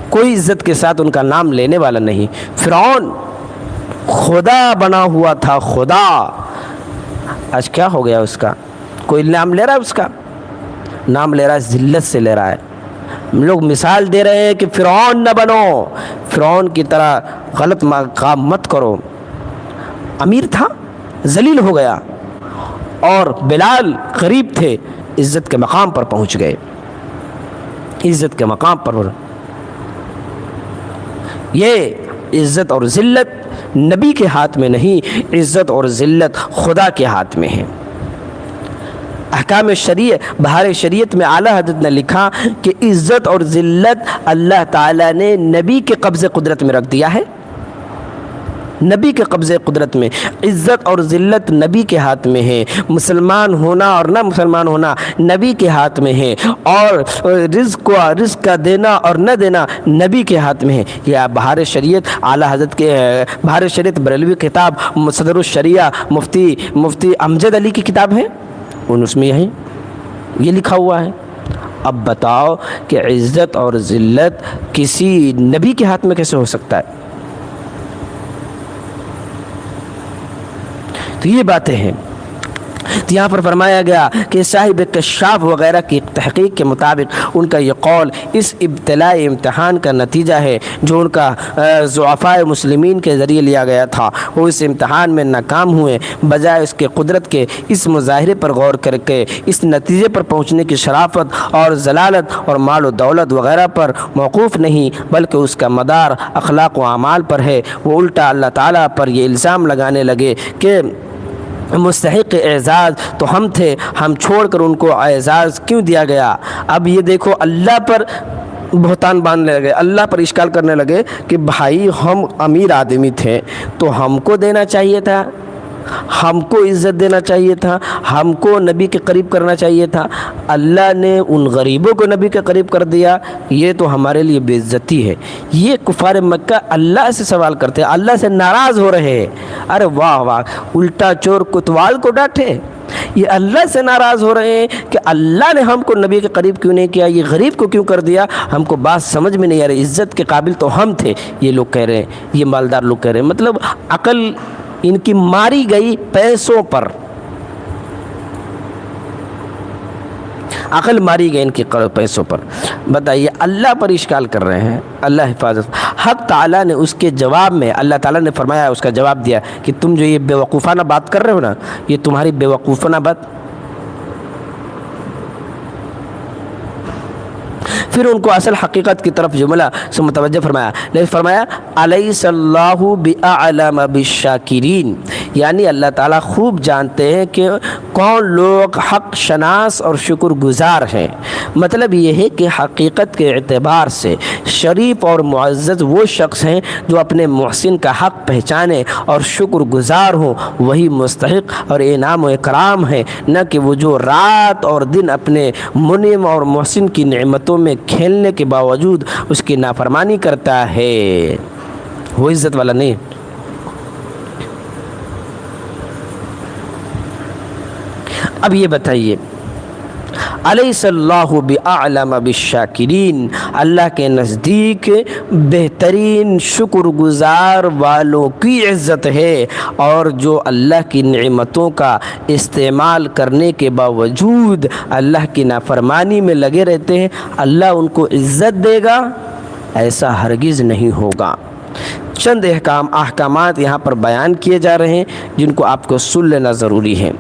کوئی عزت کے ساتھ ان کا نام لینے والا نہیں۔ فرعون خدا بنا ہوا تھا، خدا، آج کیا ہو گیا؟ اس کا کوئی نام لے رہا ہے، اس کا نام لے رہا ہے، ذلت سے لے رہا ہے۔ ہم لوگ مثال دے رہے ہیں کہ فرعون نہ بنو، فرعون کی طرح غلط کام مت کرو۔ امیر تھا، ذلیل ہو گیا، اور بلال غریب تھے، عزت کے مقام پر پہنچ گئے، عزت کے مقام پر۔ یہ عزت اور ذلت نبی کے ہاتھ میں نہیں، عزت اور ذلت خدا کے ہاتھ میں ہے۔ احکام شریعت، بہار شریعت میں اعلیٰ حضرت نے لکھا کہ عزت اور ذلت اللہ تعالیٰ نے نبی کے قبض قدرت میں رکھ دیا ہے۔ نبی کے قبضے قدرت میں، عزت اور ذلت نبی کے ہاتھ میں ہے، مسلمان ہونا اور نہ مسلمان ہونا نبی کے ہاتھ میں ہے، اور رزق کا دینا اور نہ دینا نبی کے ہاتھ میں ہے۔ یہ بہار شریعت اعلیٰ حضرت کے بہار شریعت بریلوی کتاب صدر الشریعہ مفتی امجد علی کی کتاب ہے، اس میں یہ لکھا ہوا ہے۔ اب بتاؤ کہ عزت اور ذلت کسی نبی کے ہاتھ میں کیسے ہو سکتا ہے؟ تو یہ باتیں ہیں۔ تو یہاں پر فرمایا گیا کہ صاحب کشاف وغیرہ کی تحقیق کے مطابق ان کا یہ قول اس ابتلائی امتحان کا نتیجہ ہے جو ان کا ضعفاء مسلمین کے ذریعے لیا گیا تھا۔ وہ اس امتحان میں ناکام ہوئے، بجائے اس کے قدرت کے اس مظاہرے پر غور کر کے اس نتیجے پر پہنچنے کی شرافت اور ذلالت اور مال و دولت وغیرہ پر موقوف نہیں، بلکہ اس کا مدار اخلاق و اعمال پر ہے۔ وہ الٹا اللہ تعالیٰ پر یہ الزام لگانے لگے کہ مستحق اعزاز تو ہم تھے، ہم چھوڑ کر ان کو اعزاز کیوں دیا گیا؟ اب یہ دیکھو اللہ پر بہتان باندھنے لگے، اللہ پر اشکال کرنے لگے کہ بھائی ہم امیر آدمی تھے تو ہم کو دینا چاہیے تھا، ہم کو عزت دینا چاہیے تھا، ہم کو نبی کے قریب کرنا چاہیے تھا، اللہ نے ان غریبوں کو نبی کے قریب کر دیا، یہ تو ہمارے لیے بے عزتی ہے۔ یہ کفار مکہ اللہ سے سوال کرتے، اللہ سے ناراض ہو رہے ہیں۔ ارے واہ واہ، الٹا چور کوتوال کو ڈانٹے، یہ اللہ سے ناراض ہو رہے ہیں کہ اللہ نے ہم کو نبی کے قریب کیوں نہیں کیا، یہ غریب کو کیوں کر دیا، ہم کو بات سمجھ میں نہیں آ رہی، عزت کے قابل تو ہم تھے، یہ لوگ کہہ رہے ہیں، یہ مالدار لوگ کہہ رہے ہیں۔ مطلب عقل ان کی ماری گئی پیسوں پر، عقل ماری گئی ان کی پیسوں پر۔ بتائیے اللہ پر اشکال کر رہے ہیں، اللہ حفاظت۔ حق تعالیٰ نے اس کے جواب میں، اللہ تعالیٰ نے فرمایا، اس کا جواب دیا کہ تم جو یہ بیوقوفانہ بات کر رہے ہو نا، یہ تمہاری بیوقوفانہ بات۔ پھر ان کو اصل حقیقت کی طرف جملہ سے متوجہ فرمایا، لیکن فرمایا الیس اللہ باعلم بالشاکرین، یعنی اللہ تعالیٰ خوب جانتے ہیں کہ کون لوگ حق شناس اور شکر گزار ہیں۔ مطلب یہ ہے کہ حقیقت کے اعتبار سے شریف اور معزز وہ شخص ہیں جو اپنے محسن کا حق پہچانے اور شکر گزار ہوں، وہی مستحق اور انعام و اکرام ہے، نہ کہ وہ جو رات اور دن اپنے منعم اور محسن کی نعمتوں میں کھیلنے کے باوجود اس کی نافرمانی کرتا ہے، وہ عزت والا نہیں۔ اب یہ بتائیے الیس اللہ باعلم بالشاکرین، اللہ کے نزدیک بہترین شکر گزار والوں کی عزت ہے، اور جو اللہ کی نعمتوں کا استعمال کرنے کے باوجود اللہ کی نافرمانی میں لگے رہتے ہیں، اللہ ان کو عزت دے گا؟ ایسا ہرگز نہیں ہوگا۔ چند احکامات یہاں پر بیان کیے جا رہے ہیں جن کو آپ کو سن لینا ضروری ہے۔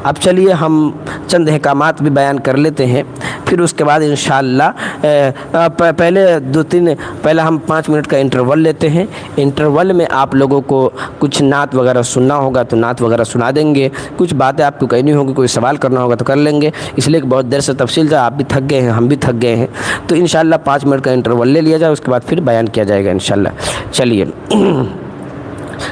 اب چلیے ہم چند احکامات بھی بیان کر لیتے ہیں، پھر اس کے بعد انشاءاللہ پہلے ہم 5 منٹ کا انٹرول لیتے ہیں۔ انٹرول میں آپ لوگوں کو کچھ نعت وغیرہ سننا ہوگا تو نعت وغیرہ سنا دیں گے، کچھ باتیں آپ کو کہنی ہوگی، کوئی سوال کرنا ہوگا تو کر لیں گے، اس لیے کہ بہت دیر سے تفصیل سے آپ بھی تھک گئے ہیں، ہم بھی تھک گئے ہیں، تو انشاءاللہ 5 منٹ کا انٹرول لے لیا جائے، اس کے بعد پھر بیان کیا جائے گا انشاءاللہ۔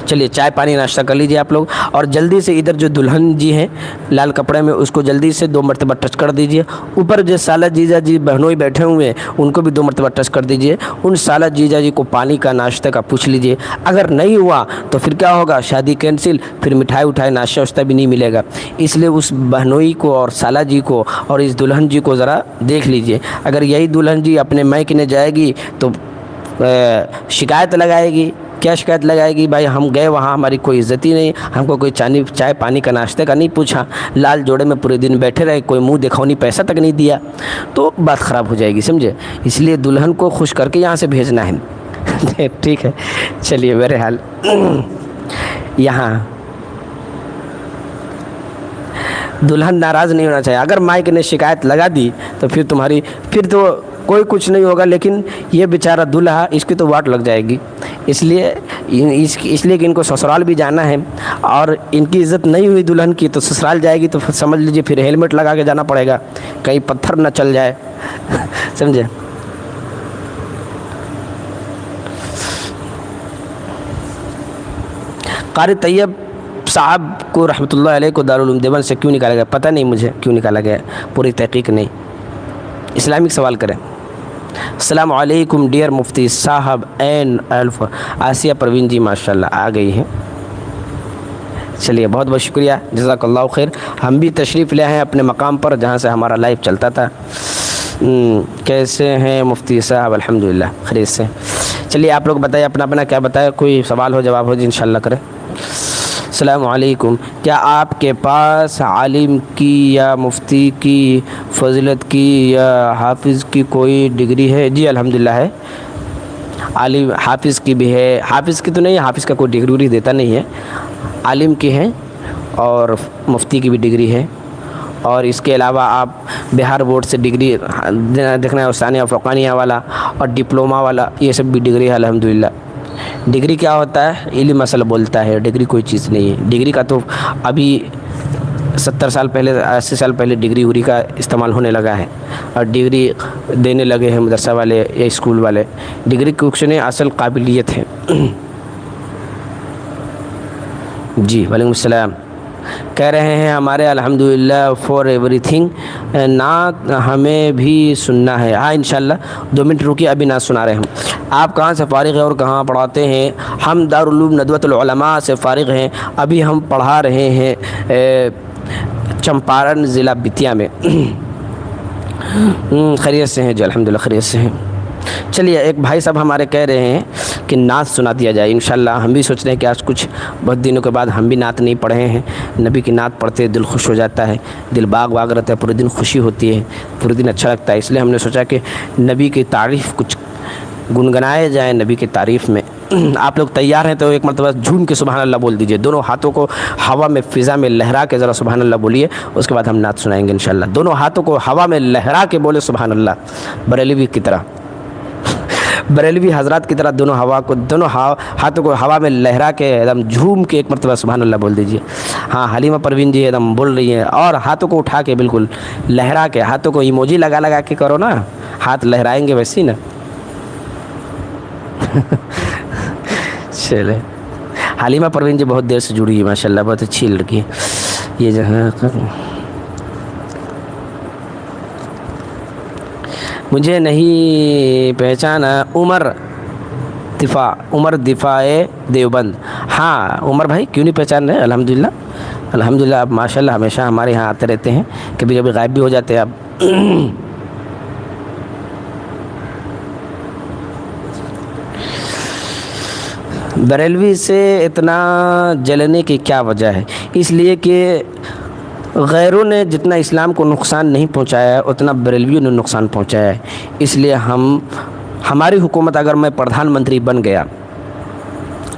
چلیے چائے پانی ناشتہ کر لیجیے آپ لوگ، اور جلدی سے ادھر جو دلہن جی ہیں لال کپڑے میں، اس کو جلدی سے 2 مرتبہ ٹچ کر دیجیے۔ اوپر جو سالہ جیجا جی بہنوئی بیٹھے ہوئے ہیں ان کو بھی 2 مرتبہ ٹچ کر دیجیے۔ ان سالہ جیجا جی کو پانی کا ناشتہ کا پوچھ لیجیے، اگر نہیں ہوا تو پھر کیا ہوگا، شادی کینسل، پھر مٹھائی اٹھائی ناشتہ واشتہ بھی نہیں ملے گا۔ اس لیے اس بہنوئی کو اور سالہ جی کو اور اس دلہن جی کو ذرا دیکھ لیجیے، اگر یہی دلہن جی اپنے میکے جائے گی تو شکایت لگائے گی۔ کیا شکایت لگائے گی؟ بھائی ہم گئے وہاں ہماری کوئی عزت ہی نہیں، ہم کو کوئی چائے پانی کا ناشتے کا نہیں پوچھا، لال جوڑے میں پورے دن بیٹھے رہے، کوئی منہ دکھاؤنی پیسہ تک نہیں دیا، تو بات خراب ہو جائے گی، سمجھے؟ اس لیے دلہن کو خوش کر کے یہاں سے بھیجنا ہے۔ ٹھیک ہے، چلیے بہرحال یہاں دلہن ناراض نہیں ہونا چاہیے۔ اگر مائک نے شکایت لگا دی تو پھر تو کوئی کچھ نہیں ہوگا، لیکن یہ بیچارہ دلہا، اس کی تو واٹ لگ جائے گی۔ اس لیے کہ ان کو سسرال بھی جانا ہے، اور ان کی عزت نہیں ہوئی دلہن کی تو سسرال جائے گی تو سمجھ لیجیے پھر ہیلمٹ لگا کے جانا پڑے گا، کہیں پتھر نہ چل جائے، سمجھے؟ قاری طیب صاحب کو رحمۃ اللہ علیہ کو دارالعلوم دیوبند سے کیوں نکالا گیا؟ پتہ نہیں مجھے کیوں نکالا گیا، پوری تحقیق نہیں، اسلامک سوال کریں۔ السلام علیکم ڈیئر مفتی صاحب این الف آسیہ پروین جی ماشاءاللہ آ گئی ہیں، چلیے بہت بہت شکریہ، جزاک اللہ خیر۔ ہم بھی تشریف لے ہیں اپنے مقام پر جہاں سے ہمارا لائیو چلتا تھا۔ کیسے ہیں مفتی صاحب؟ الحمدللہ خیریت سے۔ چلیے آپ لوگ بتائیے اپنا اپنا کیا بتائے، کوئی سوال ہو جواب ہو جی انشاءاللہ کریں۔ السلام علیکم، کیا آپ کے پاس عالم کی یا مفتی کی فضیلت کی یا حافظ کی کوئی ڈگری ہے؟ جی الحمدللہ ہے، عالم حافظ کی بھی ہے، حافظ کی تو نہیں، حافظ کا کوئی ڈگری دیتا نہیں ہے، عالم کی ہے اور مفتی کی بھی ڈگری ہے، اور اس کے علاوہ آپ بہار بورڈ سے ڈگری دیکھنا ہے، ثانیہ فوقانیہ والا اور ڈپلومہ والا، یہ سب بھی ڈگری ہے الحمدللہ۔ ڈگری کیا ہوتا ہے؟ علم اصل بولتا ہے، ڈگری کوئی چیز نہیں ہے۔ ڈگری کا تو ابھی 70 سال پہلے 80 سال پہلے ڈگری وری کا استعمال ہونے لگا ہے، اور ڈگری دینے لگے ہیں مدرسہ والے یا اسکول والے۔ ڈگری کچھ نہیں، اصل قابلیت ہے۔ جی وعلیکم السلام، کہہ رہے ہیں ہمارے الحمدللہ فار ایوری تھنگ، نعت ہمیں بھی سننا ہے۔ ہاں انشاءاللہ 2 منٹ رکیے، ابھی نعت سنا رہے ہم۔ آپ کہاں سے فارغ ہیں اور کہاں پڑھاتے ہیں؟ ہم دارالعلوم ندوۃ العلماء سے فارغ ہیں، ابھی ہم پڑھا رہے ہیں چمپارن ضلع بتیا میں۔ خیریت سے ہیں جی الحمدللہ خیریت سے ہیں۔ چلیے ایک بھائی صاحب ہمارے کہہ رہے ہیں کہ نعت سنا دیا جائے، انشاءاللہ ہم بھی سوچ رہے ہیں کہ آج کچھ بہت دنوں کے بعد ہم بھی نعت نہیں پڑھے ہیں، نبی کی نعت پڑھتے دل خوش ہو جاتا ہے، دل باغ باغ رہتا ہے، پورے دن خوشی ہوتی ہے، پورے دن اچھا لگتا ہے، اس لیے ہم نے سوچا کہ نبی کی تعریف کچھ گنگنائے جائیں نبی کی تعریف میں۔ آپ لوگ تیار ہیں تو ایک مرتبہ جھوم کے سبحان اللہ بول دیجئے، دونوں ہاتھوں کو ہوا میں فضا میں لہرا کے ذرا سبحان اللہ بولیے، اس کے بعد ہم نعت سنائیں گے انشاءاللہ۔ دونوں ہاتھوں کو ہوا میں لہرا کے بولے سبحان اللہ، بریلوی کی طرح، بریلوی حضرات کی طرح دونوں ہاتھوں کو ہوا میں لہرا کے ایک دم جھوم کے ایک مرتبہ سبحان اللہ بول دیجئے۔ ہاں حلیمہ پروین جی ایک دم بول رہی ہیں، اور ہاتھوں کو اٹھا کے بالکل لہرا کے، ہاتھوں کو ایموجی لگا لگا کے کرو نا، ہاتھ لہرائیں گے ویسے نا۔ چلے حلیمہ پروین جی بہت دیر سے جڑی ہے ماشاءاللہ، بہت اچھی لڑکی ہے یہ جو ہے۔ مجھے نہیں پہچانا، عمر دفاع دیوبند۔ ہاں عمر بھائی کیوں نہیں پہچان رہے؟ الحمدللہ الحمدللہ، آپ ماشاءاللہ ہمیشہ ہمارے یہاں آتے رہتے ہیں، کبھی کبھی غائب بھی ہو جاتے ہیں آپ۔ بریلوی سے اتنا جلنے کی کیا وجہ ہے؟ اس لیے کہ غیروں نے جتنا اسلام کو نقصان نہیں پہنچایا ہے اتنا بریلویوں نے نقصان پہنچایا ہے، اس لیے ہماری حکومت، اگر میں پردھان منتری بن گیا،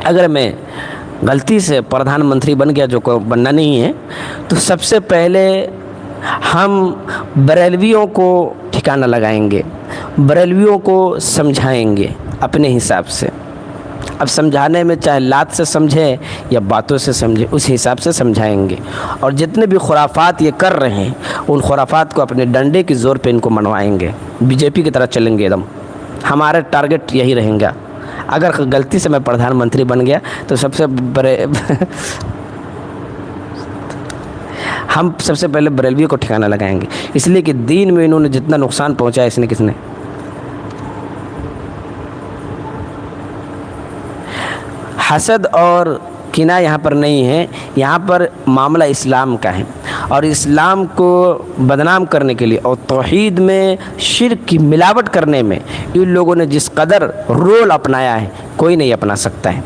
اگر میں غلطی سے پردھان منتری بن گیا جو کو بننا نہیں ہے، تو سب سے پہلے ہم بریلویوں کو ٹھکانہ لگائیں گے، بریلویوں کو سمجھائیں گے اپنے حساب سے۔ اب سمجھانے میں چاہے لات سے سمجھے یا باتوں سے سمجھے، اس حساب سے سمجھائیں گے، اور جتنے بھی خرافات یہ کر رہے ہیں ان خرافات کو اپنے ڈنڈے کی زور پہ ان کو منوائیں گے، بی جے پی کی طرح چلیں گے ایک دم۔ ہمارا ٹارگٹ یہی رہیں گا، اگر غلطی سے میں پردھان منتری بن گیا تو سب سے بڑے ہم سب سے پہلے بریلوی کو ٹھکانہ لگائیں گے، اس لیے کہ دین میں انہوں نے جتنا نقصان پہنچایا اس نے کس نے؟ حسد اور کینہ یہاں پر نہیں ہے، یہاں پر معاملہ اسلام کا ہے، اور اسلام کو بدنام کرنے کے لیے اور توحید میں شرک کی ملاوٹ کرنے میں ان لوگوں نے جس قدر رول اپنایا ہے کوئی نہیں اپنا سکتا ہے۔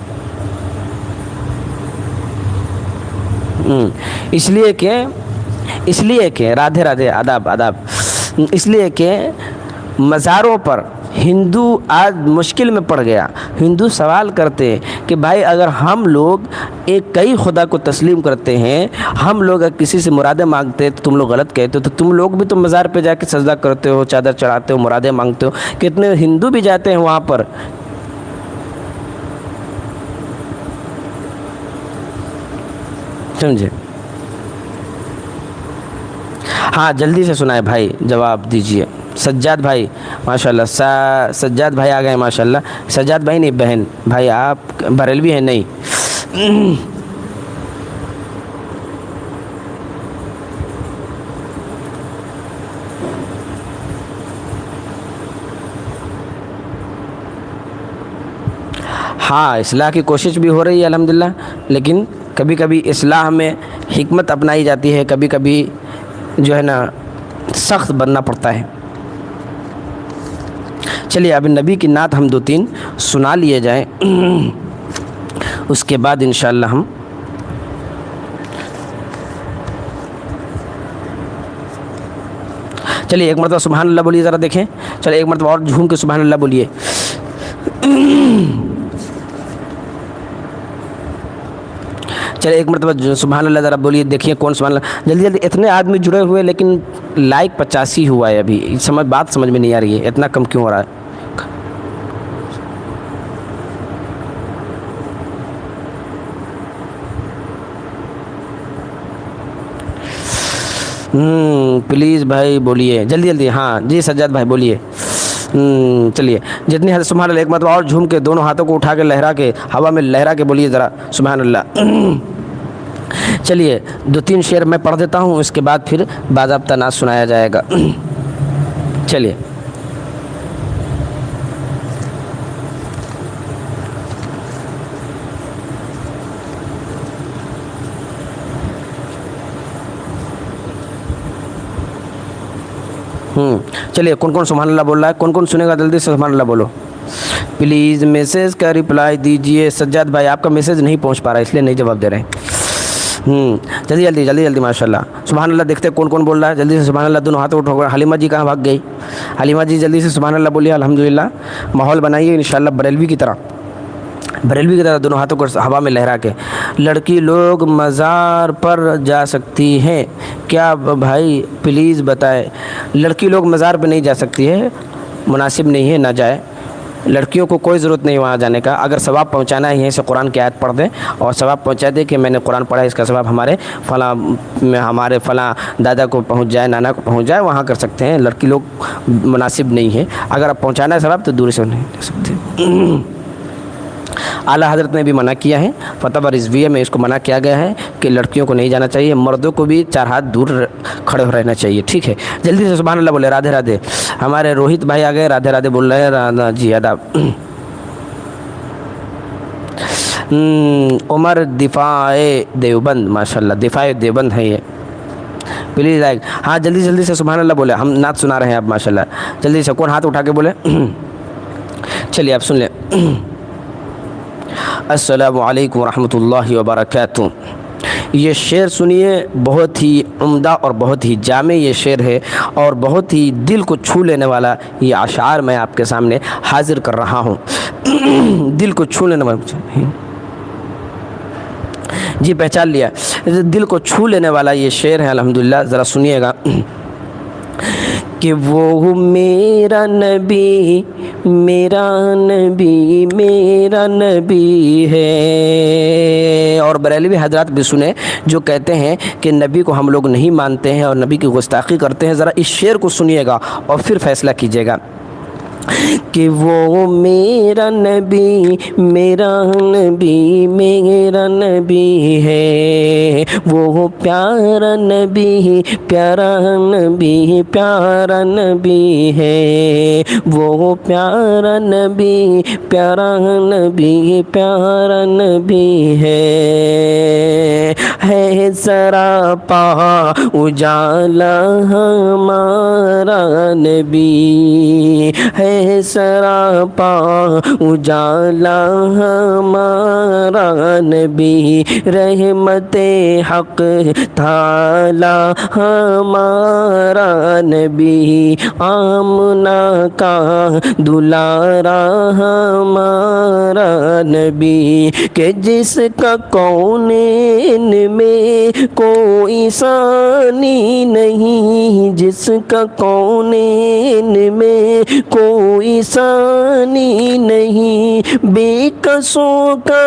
اس لیے کہ رادھے رادھے، آداب آداب، اس لیے کہ مزاروں پر ہندو آج مشکل میں پڑ گیا۔ ہندو سوال کرتے ہیں کہ بھائی اگر ہم لوگ ایک کئی خدا کو تسلیم کرتے ہیں، ہم لوگ اگر کسی سے مرادیں مانگتے ہیں تو تم لوگ غلط کہتے ہو، تو تم لوگ بھی تو مزار پہ جا کے سجدہ کرتے ہو، چادر چڑھاتے ہو، مرادیں مانگتے ہو، کتنے ہندو بھی جاتے ہیں وہاں پر۔ سمجھے؟ ہاں جلدی سے سنائے بھائی، جواب دیجئے۔ سجاد بھائی ماشاءاللہ، سجاد بھائی آ گئے ماشاءاللہ۔ سجاد بھائی نہیں، بہن بھائی، آپ بریلوی ہیں؟ نہیں ہاں اصلاح کی کوشش بھی ہو رہی ہے الحمدللہ، لیکن کبھی کبھی اصلاح میں حکمت اپنائی جاتی ہے، کبھی کبھی جو ہے نا سخت بننا پڑتا ہے۔ چلیے اب نبی کی نعت ہم 2-3 سنا لیے جائیں، اس کے بعد انشاءاللہ ہم چلیے ایک مرتبہ سبحان اللہ بولیے ذرا دیکھیں، چلیے ایک مرتبہ اور جھوم کے سبحان اللہ بولیے۔ چلیے ایک مرتبہ سبحان اللہ ذرا بولیے، دیکھیے کون سبحان اللہ۔ جلدی جلدی، اتنے آدمی جڑے ہوئے لیکن لائک 85 ہوا ہے ابھی، بات سمجھ میں نہیں آ رہی ہے اتنا کم کیوں ہو رہا ہے۔ پلیز بھائی بولیے جلدی جلدی، ہاں جی سجاد بھائی بولیے۔ چلیے جتنی حد سبحان اللہ، ایک مرتبہ اور جھوم کے دونوں ہاتھوں کو اٹھا کے لہرا کے ہوا میں لہرا کے بولیے ذرا سبحان اللہ۔ چلیے 2-3 شعر میں پڑھ دیتا ہوں، اس کے بعد پھر باضابطہ نعت سنایا جائے گا۔ چلیے چلیے کون کون سبحان اللہ بول رہا ہے، کون کون سنے گا جلدی سے سبحان اللہ بولو۔ پلیز میسیج کا رپلائی دیجئے، سجاد بھائی آپ کا میسیج نہیں پہنچ پا رہا ہے اس لیے نہیں جواب دے رہے ہیں۔ جلدی جلدی جلدی جلدی ماشاء اللہ سبحان اللہ، دیکھتے کون کون بول رہا ہے جلدی سے سبحان اللہ، دونوں ہاتھ اٹھو۔ حلیمہ جی کہاں بھاگ گئی؟ حلیمہ جی جلدی سے سبحان اللہ بولیے۔ الحمدللہ ماحول بنائیے انشاءاللہ بریلوی کی طرح، بریلوی کی طرح دونوں ہاتھوں کو ہوا میں لہرا کے۔ لڑکی لوگ مزار پر جا سکتی ہیں کیا بھائی پلیز بتائیں؟ لڑکی لوگ مزار پہ نہیں جا سکتی ہے، مناسب نہیں ہے، نہ جائے۔ لڑکیوں کو کوئی ضرورت نہیں وہاں جانے کا، اگر ثواب پہنچانا ہے یہیں سے قرآن کی آیت پڑھ دیں اور ثواب پہنچا دیں کہ میں نے قرآن پڑھا ہے، اس کا ثواب ہمارے فلاں دادا کو پہنچ جائے، نانا کو پہنچ جائے، وہاں کر سکتے ہیں۔ لڑکی لوگ مناسب نہیں ہے، اگر آپ پہنچانا ہے ثواب تو دور سے نہیں جا سکتے۔ اعلیٰ حضرت نے بھی منع کیا ہے، فتح رضویہ میں اس کو منع کیا گیا ہے کہ لڑکیوں کو نہیں جانا چاہیے، مردوں کو بھی 4 ہاتھ دور کھڑے رہنا چاہیے، ٹھیک ہے۔ جلدی سے سبحان اللہ بولے۔ رادھے رادھے، ہمارے روہت بھائی آ گئے، رادھے رادھے بول رہے ہیں جی آداب۔ عمر دفاع دیوبند، ماشاء اللہ دفاع دیوبند ہے یہ، پلیز آئے۔ ہاں جلدی جلدی سے سبحان اللہ بولے، ہم نعت سنا رہے ہیں اب ماشاء اللہ، جلدی سے کون ہاتھ اٹھا کے بولے۔ چلیے آپ سن لیں۔ السلام علیکم ورحمۃ اللہ وبرکاتہ۔ یہ شعر سنیے، بہت ہی عمدہ اور بہت ہی جامع یہ شعر ہے اور بہت ہی دل کو چھو لینے والا یہ اشعار میں آپ کے سامنے حاضر کر رہا ہوں۔ دل کو چھو لینے والا، جی پہچان لیا، دل کو چھو لینے والا یہ شعر ہے الحمدللہ، ذرا سنیے گا۔ کہ وہ میرا نبی میرا نبی میرا نبی ہے، اور بریلوی حضرات بھی سنے جو کہتے ہیں کہ نبی کو ہم لوگ نہیں مانتے ہیں اور نبی کی گستاخی کرتے ہیں۔ ذرا اس شعر کو سنیے گا اور پھر فیصلہ کیجیے گا۔ کہ وہ میرا نبی میرا نبی میرا نبی ہے، وہ پیارا نبی پیارا نبی پیارا نبی ہے، وہ پیارا نبی پیارا نبی پیارا نبی ہے سراپا اجالا ہمارا نبی ہے، سراپا اجالا ہمارا نبی، رحمت حق تعالی ہمارا نبی، آمنہ کا دلارا ہمارا نبی، کہ جس کا کونین میں کوئی ثانی نہیں، جس کا کونین میں کوئی ثانی نہیں، بے کسوں کا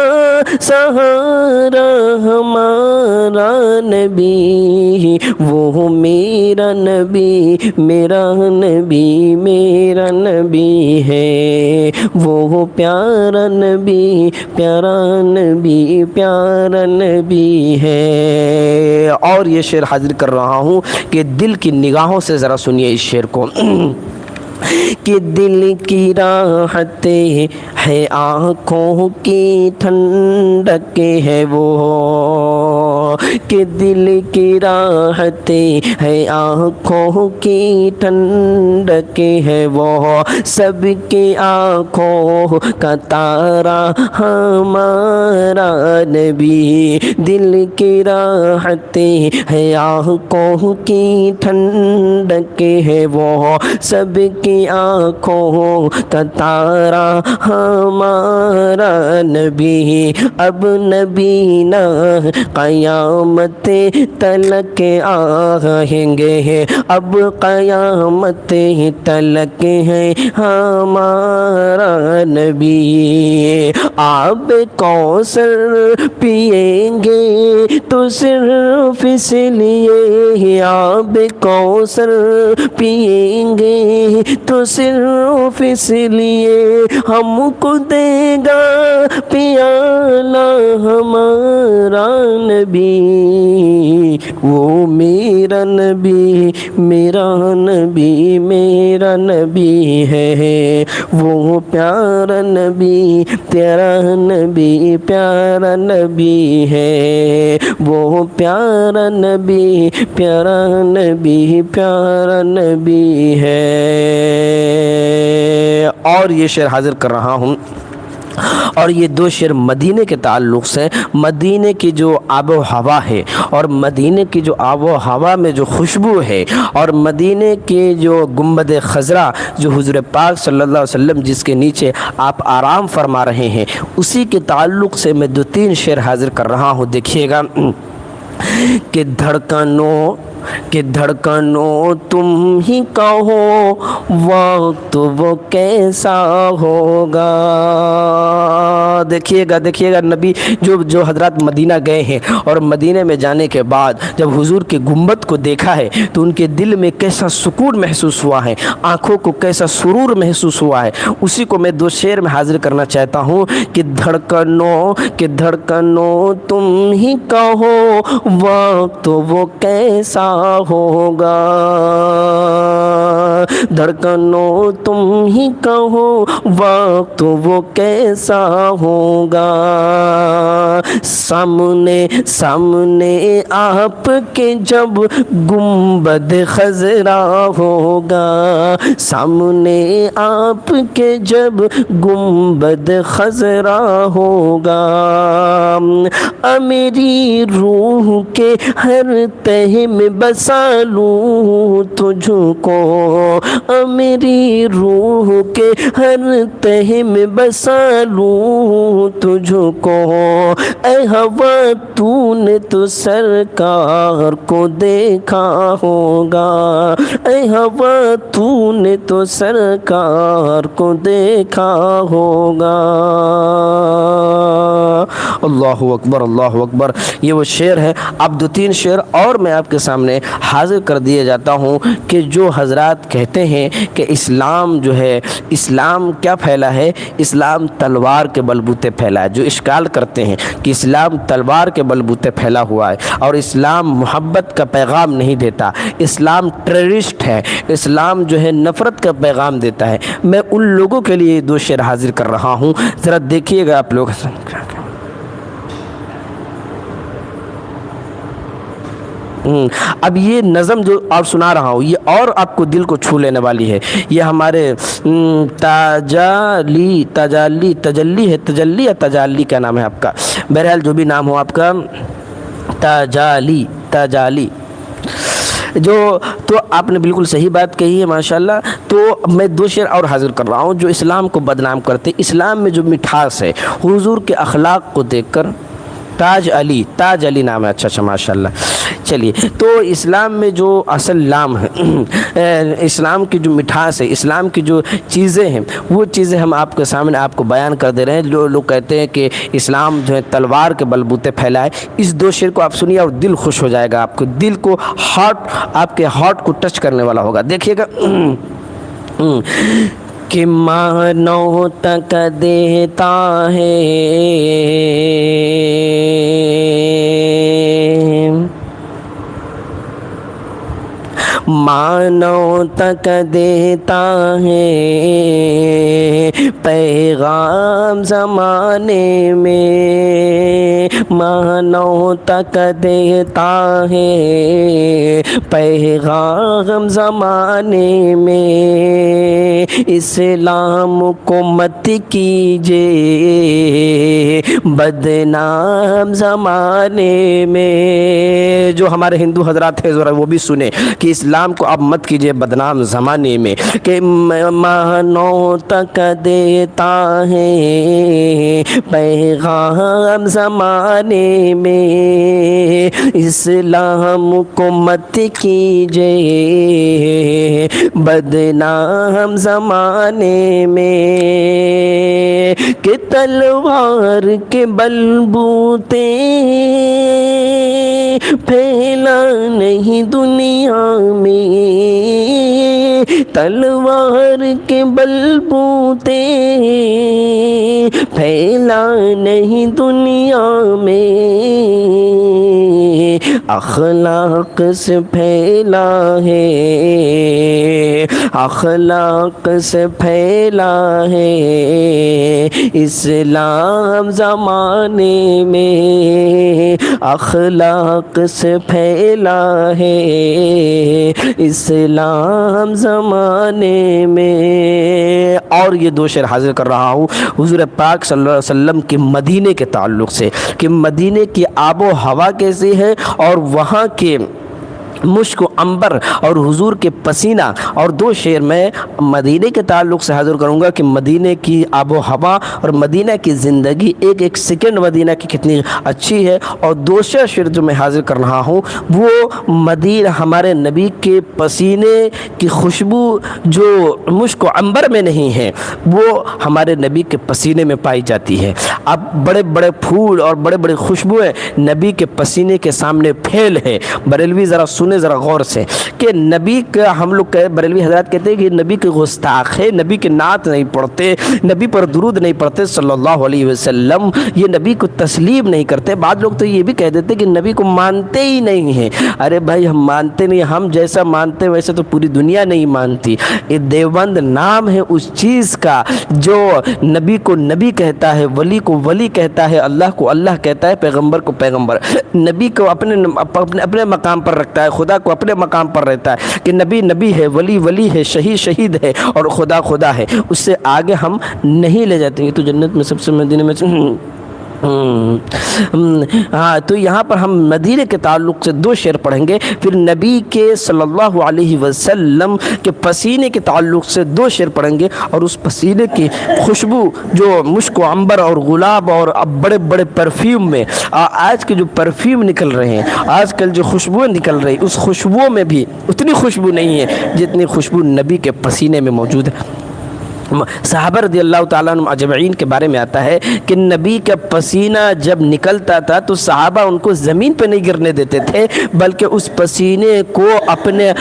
سہارا ہمارا نبی، وہ میرا نبی میرا نبی میرا نبی ہے، وہ پیارا نبی پیارا نبی پیارا نبی ہے۔ اور یہ شعر حاضر کر رہا ہوں کہ دل کی نگاہوں سے ذرا سنیے اس شعر کو۔ کہ دل کی راحت ہے آنکھوں کی ٹھنڈک ہے وہ کہ دل کی راحتیں ہے آنکھوں کی ٹھنڈک ہے وہ سب کی آنکھوں کا تارا ہمارا نبی دل کی راحتیں ہے آنکھوں کی ٹھنڈک ہے وہ سب کی آنکھوں کا تارا ہمارا نبی اب نبی نہ قیامت تلک آئیں گے اب قیامت تلک ہے ہمارا نبی آب کوثر پئیں گے تو صرف اس لیے آب کوثر پئیں گے تو صرف اس لیے ہم کو دے گا پیالہ ہمارا نبی وہ میرا نبی میرا نبی میرا نبی ہے وہ پیارا نبی پیارا نبی پیارا نبی ہے وہ پیارا نبی پیارا نبی پیارا نبی ہے۔ اور یہ شعر حاضر کر رہا ہوں اور یہ دو شعر مدینے کے تعلق سے مدینے کی جو آب و ہوا ہے اور مدینے کی جو آب و ہوا میں جو خوشبو ہے اور مدینے کے جو گنبد خضرا جو حضور پاک صلی اللہ علیہ وسلم جس کے نیچے آپ آرام فرما رہے ہیں اسی کے تعلق سے میں دو تین شعر حاضر کر رہا ہوں۔ دیکھیے گا کہ دھڑکنوں تم ہی کہو وقت وہ کیسا ہوگا۔ دیکھیے گا نبی جو حضرات مدینہ گئے ہیں اور مدینہ میں جانے کے بعد جب حضور کے گنبد کو دیکھا ہے تو ان کے دل میں کیسا سکون محسوس ہوا ہے آنکھوں کو کیسا سرور محسوس ہوا ہے اسی کو میں دو شعر میں حاضر کرنا چاہتا ہوں کہ دھڑکنوں تم ہی کہو وقت وہ کیسا ہوگا دھڑکنوں تم ہی کہو وقت وہ کیسا ہوگا سامنے آپ کے جب گنبد خضرا ہوگا سامنے آپ کے جب گنبد خضرا ہوگا میری روح کے ہر تہ میں بسا لوں تجھ کو میری روح کے ہر تہ میں بسا لوں تجھ کو اے ہوا تو نے تو سرکار کو دیکھا ہوگا اے ہوا تو نے تو سرکار کو دیکھا ہوگا۔ اللہ اکبر اللہ اکبر۔ یہ وہ شعر ہے۔ اب دو تین شعر اور میں آپ کے سامنے حاضر کر دیے جاتا ہوں کہ جو حضرات کہتے ہیں کہ اسلام جو ہے اسلام کیا پھیلا ہے اسلام تلوار کے بلبوتے پھیلا ہے جو اشکال کرتے ہیں کہ اسلام تلوار کے بلبوتے پھیلا ہوا ہے اور اسلام محبت کا پیغام نہیں دیتا اسلام ٹیررسٹ ہے اسلام جو ہے نفرت کا پیغام دیتا ہے میں ان لوگوں کے لیے دو شعر حاضر کر رہا ہوں ذرا دیکھیے گا آپ لوگ اب یہ نظم جو آپ سنا رہا ہوں یہ اور آپ کو دل کو چھو لینے والی ہے یہ ہمارے تجلی ہے تجلی یا تجالی کا نام ہے آپ کا بہرحال جو بھی نام ہو آپ کا تجالی جو تو آپ نے بالکل صحیح بات کہی ہے ماشاءاللہ تو میں دو شعر اور حاضر کر رہا ہوں جو اسلام کو بدنام کرتے اسلام میں جو مٹھاس ہے حضور کے اخلاق کو دیکھ کر تاج علی نام ہے اچھا ماشاءاللہ چلیے تو اسلام میں جو اصل نام ہے اسلام کی جو مٹھاس ہے اسلام کی جو چیزیں ہیں وہ چیزیں ہم آپ کے سامنے آپ کو بیان کر دے رہے ہیں جو لوگ کہتے ہیں کہ اسلام جو ہے تلوار کے بلبوتے پھیلا ہے اس دو شعر کو آپ سنیے اور دل خوش ہو جائے گا آپ کو دل کو آپ کے ہارٹ کو ٹچ کرنے والا ہوگا دیکھیے گا کہ مانو تک دیتا ہے مانو تک دیتا ہے پیغام زمانے میں، مانو تک دیتا ہے پیغام زمانے میں، اسلام کو مت کیجیے بدنام زمانے میں۔ جو ہمارے ہندو حضرات ہیں ذرا وہ بھی سنیں کہ اسلام کو اب مت کیجیے بدنام زمانے میں، کہ مانو تک دیتا ہے پیغام زمانے میں، اسلام کو مت کیجیے بدنام زمانے میں، کہ تلوار کے بلبوتے پھیلا نہیں دنیا میں، تلوار کے بلبوتے پھیلا نہیں دنیا میں، اخلاق سے پھیلا ہے، اخلاق سے پھیلا ہے اسلام زمانے میں، اخلاق سے پھیلا ہے اسلام زمانے میں۔ اور یہ دو شعر حاضر کر رہا ہوں حضور پاک صلی اللہ علیہ وسلم کے مدینے کے تعلق سے، کہ مدینے کی آب و ہوا کیسی ہے اور وہاں کے مشک و عنبر اور حضور کے پسینہ، اور دو شعر میں مدینے کے تعلق سے حاضر کروں گا کہ مدینے کی آب و ہوا اور مدینہ کی زندگی، ایک ایک سیکنڈ مدینہ کی کتنی اچھی ہے، اور دوسرا شعر جو میں حاضر کر رہا ہوں وہ مدینہ ہمارے نبی کے پسینے کی خوشبو جو مشک و عنبر میں نہیں ہے وہ ہمارے نبی کے پسینے میں پائی جاتی ہے۔ اب بڑے بڑے پھول اور بڑے بڑے خوشبوئیں نبی کے پسینے کے سامنے پھیل ہے۔ بریلوی ذرا سنیں ذرا غور سے کہ نبی کا، ہم لوگ بریلوی حضرات کہتے ہیں کہ نبی کے گستاخ ہے، نبی کے نعت نہیں پڑھتے، نبی پر درود نہیں پڑھتے صلی اللہ علیہ وسلم، یہ نبی کو تسلیم نہیں کرتے۔ بعض لوگ تو یہ بھی کہہ دیتے کہ نبی کو مانتے ہی نہیں ہیں۔ ارے بھائی ہم مانتے نہیں، ہم جیسا مانتے ویسے تو پوری دنیا نہیں مانتی۔ یہ دیوبند نام ہے اس چیز کا جو نبی کو نبی کہتا ہے، ولی کو ولی کہتا ہے، اللہ کو اللہ کہتا ہے، پیغمبر کو پیغمبر، نبی کو اپنے مقام پر رکھتا ہے، خدا کو اپنے مقام پر رہتا ہے، کہ نبی نبی ہے، ولی ولی ہے، شہید شہید ہے، اور خدا خدا ہے۔ اس سے آگے ہم نہیں لے جاتے ہیں۔ تو جنت میں سب سے مدینے میں ہاں، تو یہاں پر ہم مدینے کے تعلق سے دو شعر پڑھیں گے، پھر نبی کے صلی اللہ علیہ وسلم کے پسینے کے تعلق سے دو شعر پڑھیں گے، اور اس پسینے کی خوشبو جو مشک و عنبر اور گلاب اور اب بڑے بڑے پرفیوم میں، آج کے جو پرفیوم نکل رہے ہیں، آج کل جو خوشبوئیں نکل رہی، اس خوشبوؤں میں بھی اتنی خوشبو نہیں ہے جتنی خوشبو نبی کے پسینے میں موجود ہے۔ صحابہ رضی اللہ تعالیٰ عنہ اجمعین کے بارے میں آتا ہے کہ نبی کا پسینہ جب نکلتا تھا تو صحابہ ان کو زمین پہ نہیں گرنے دیتے تھے، بلکہ اس پسینے کو اپنے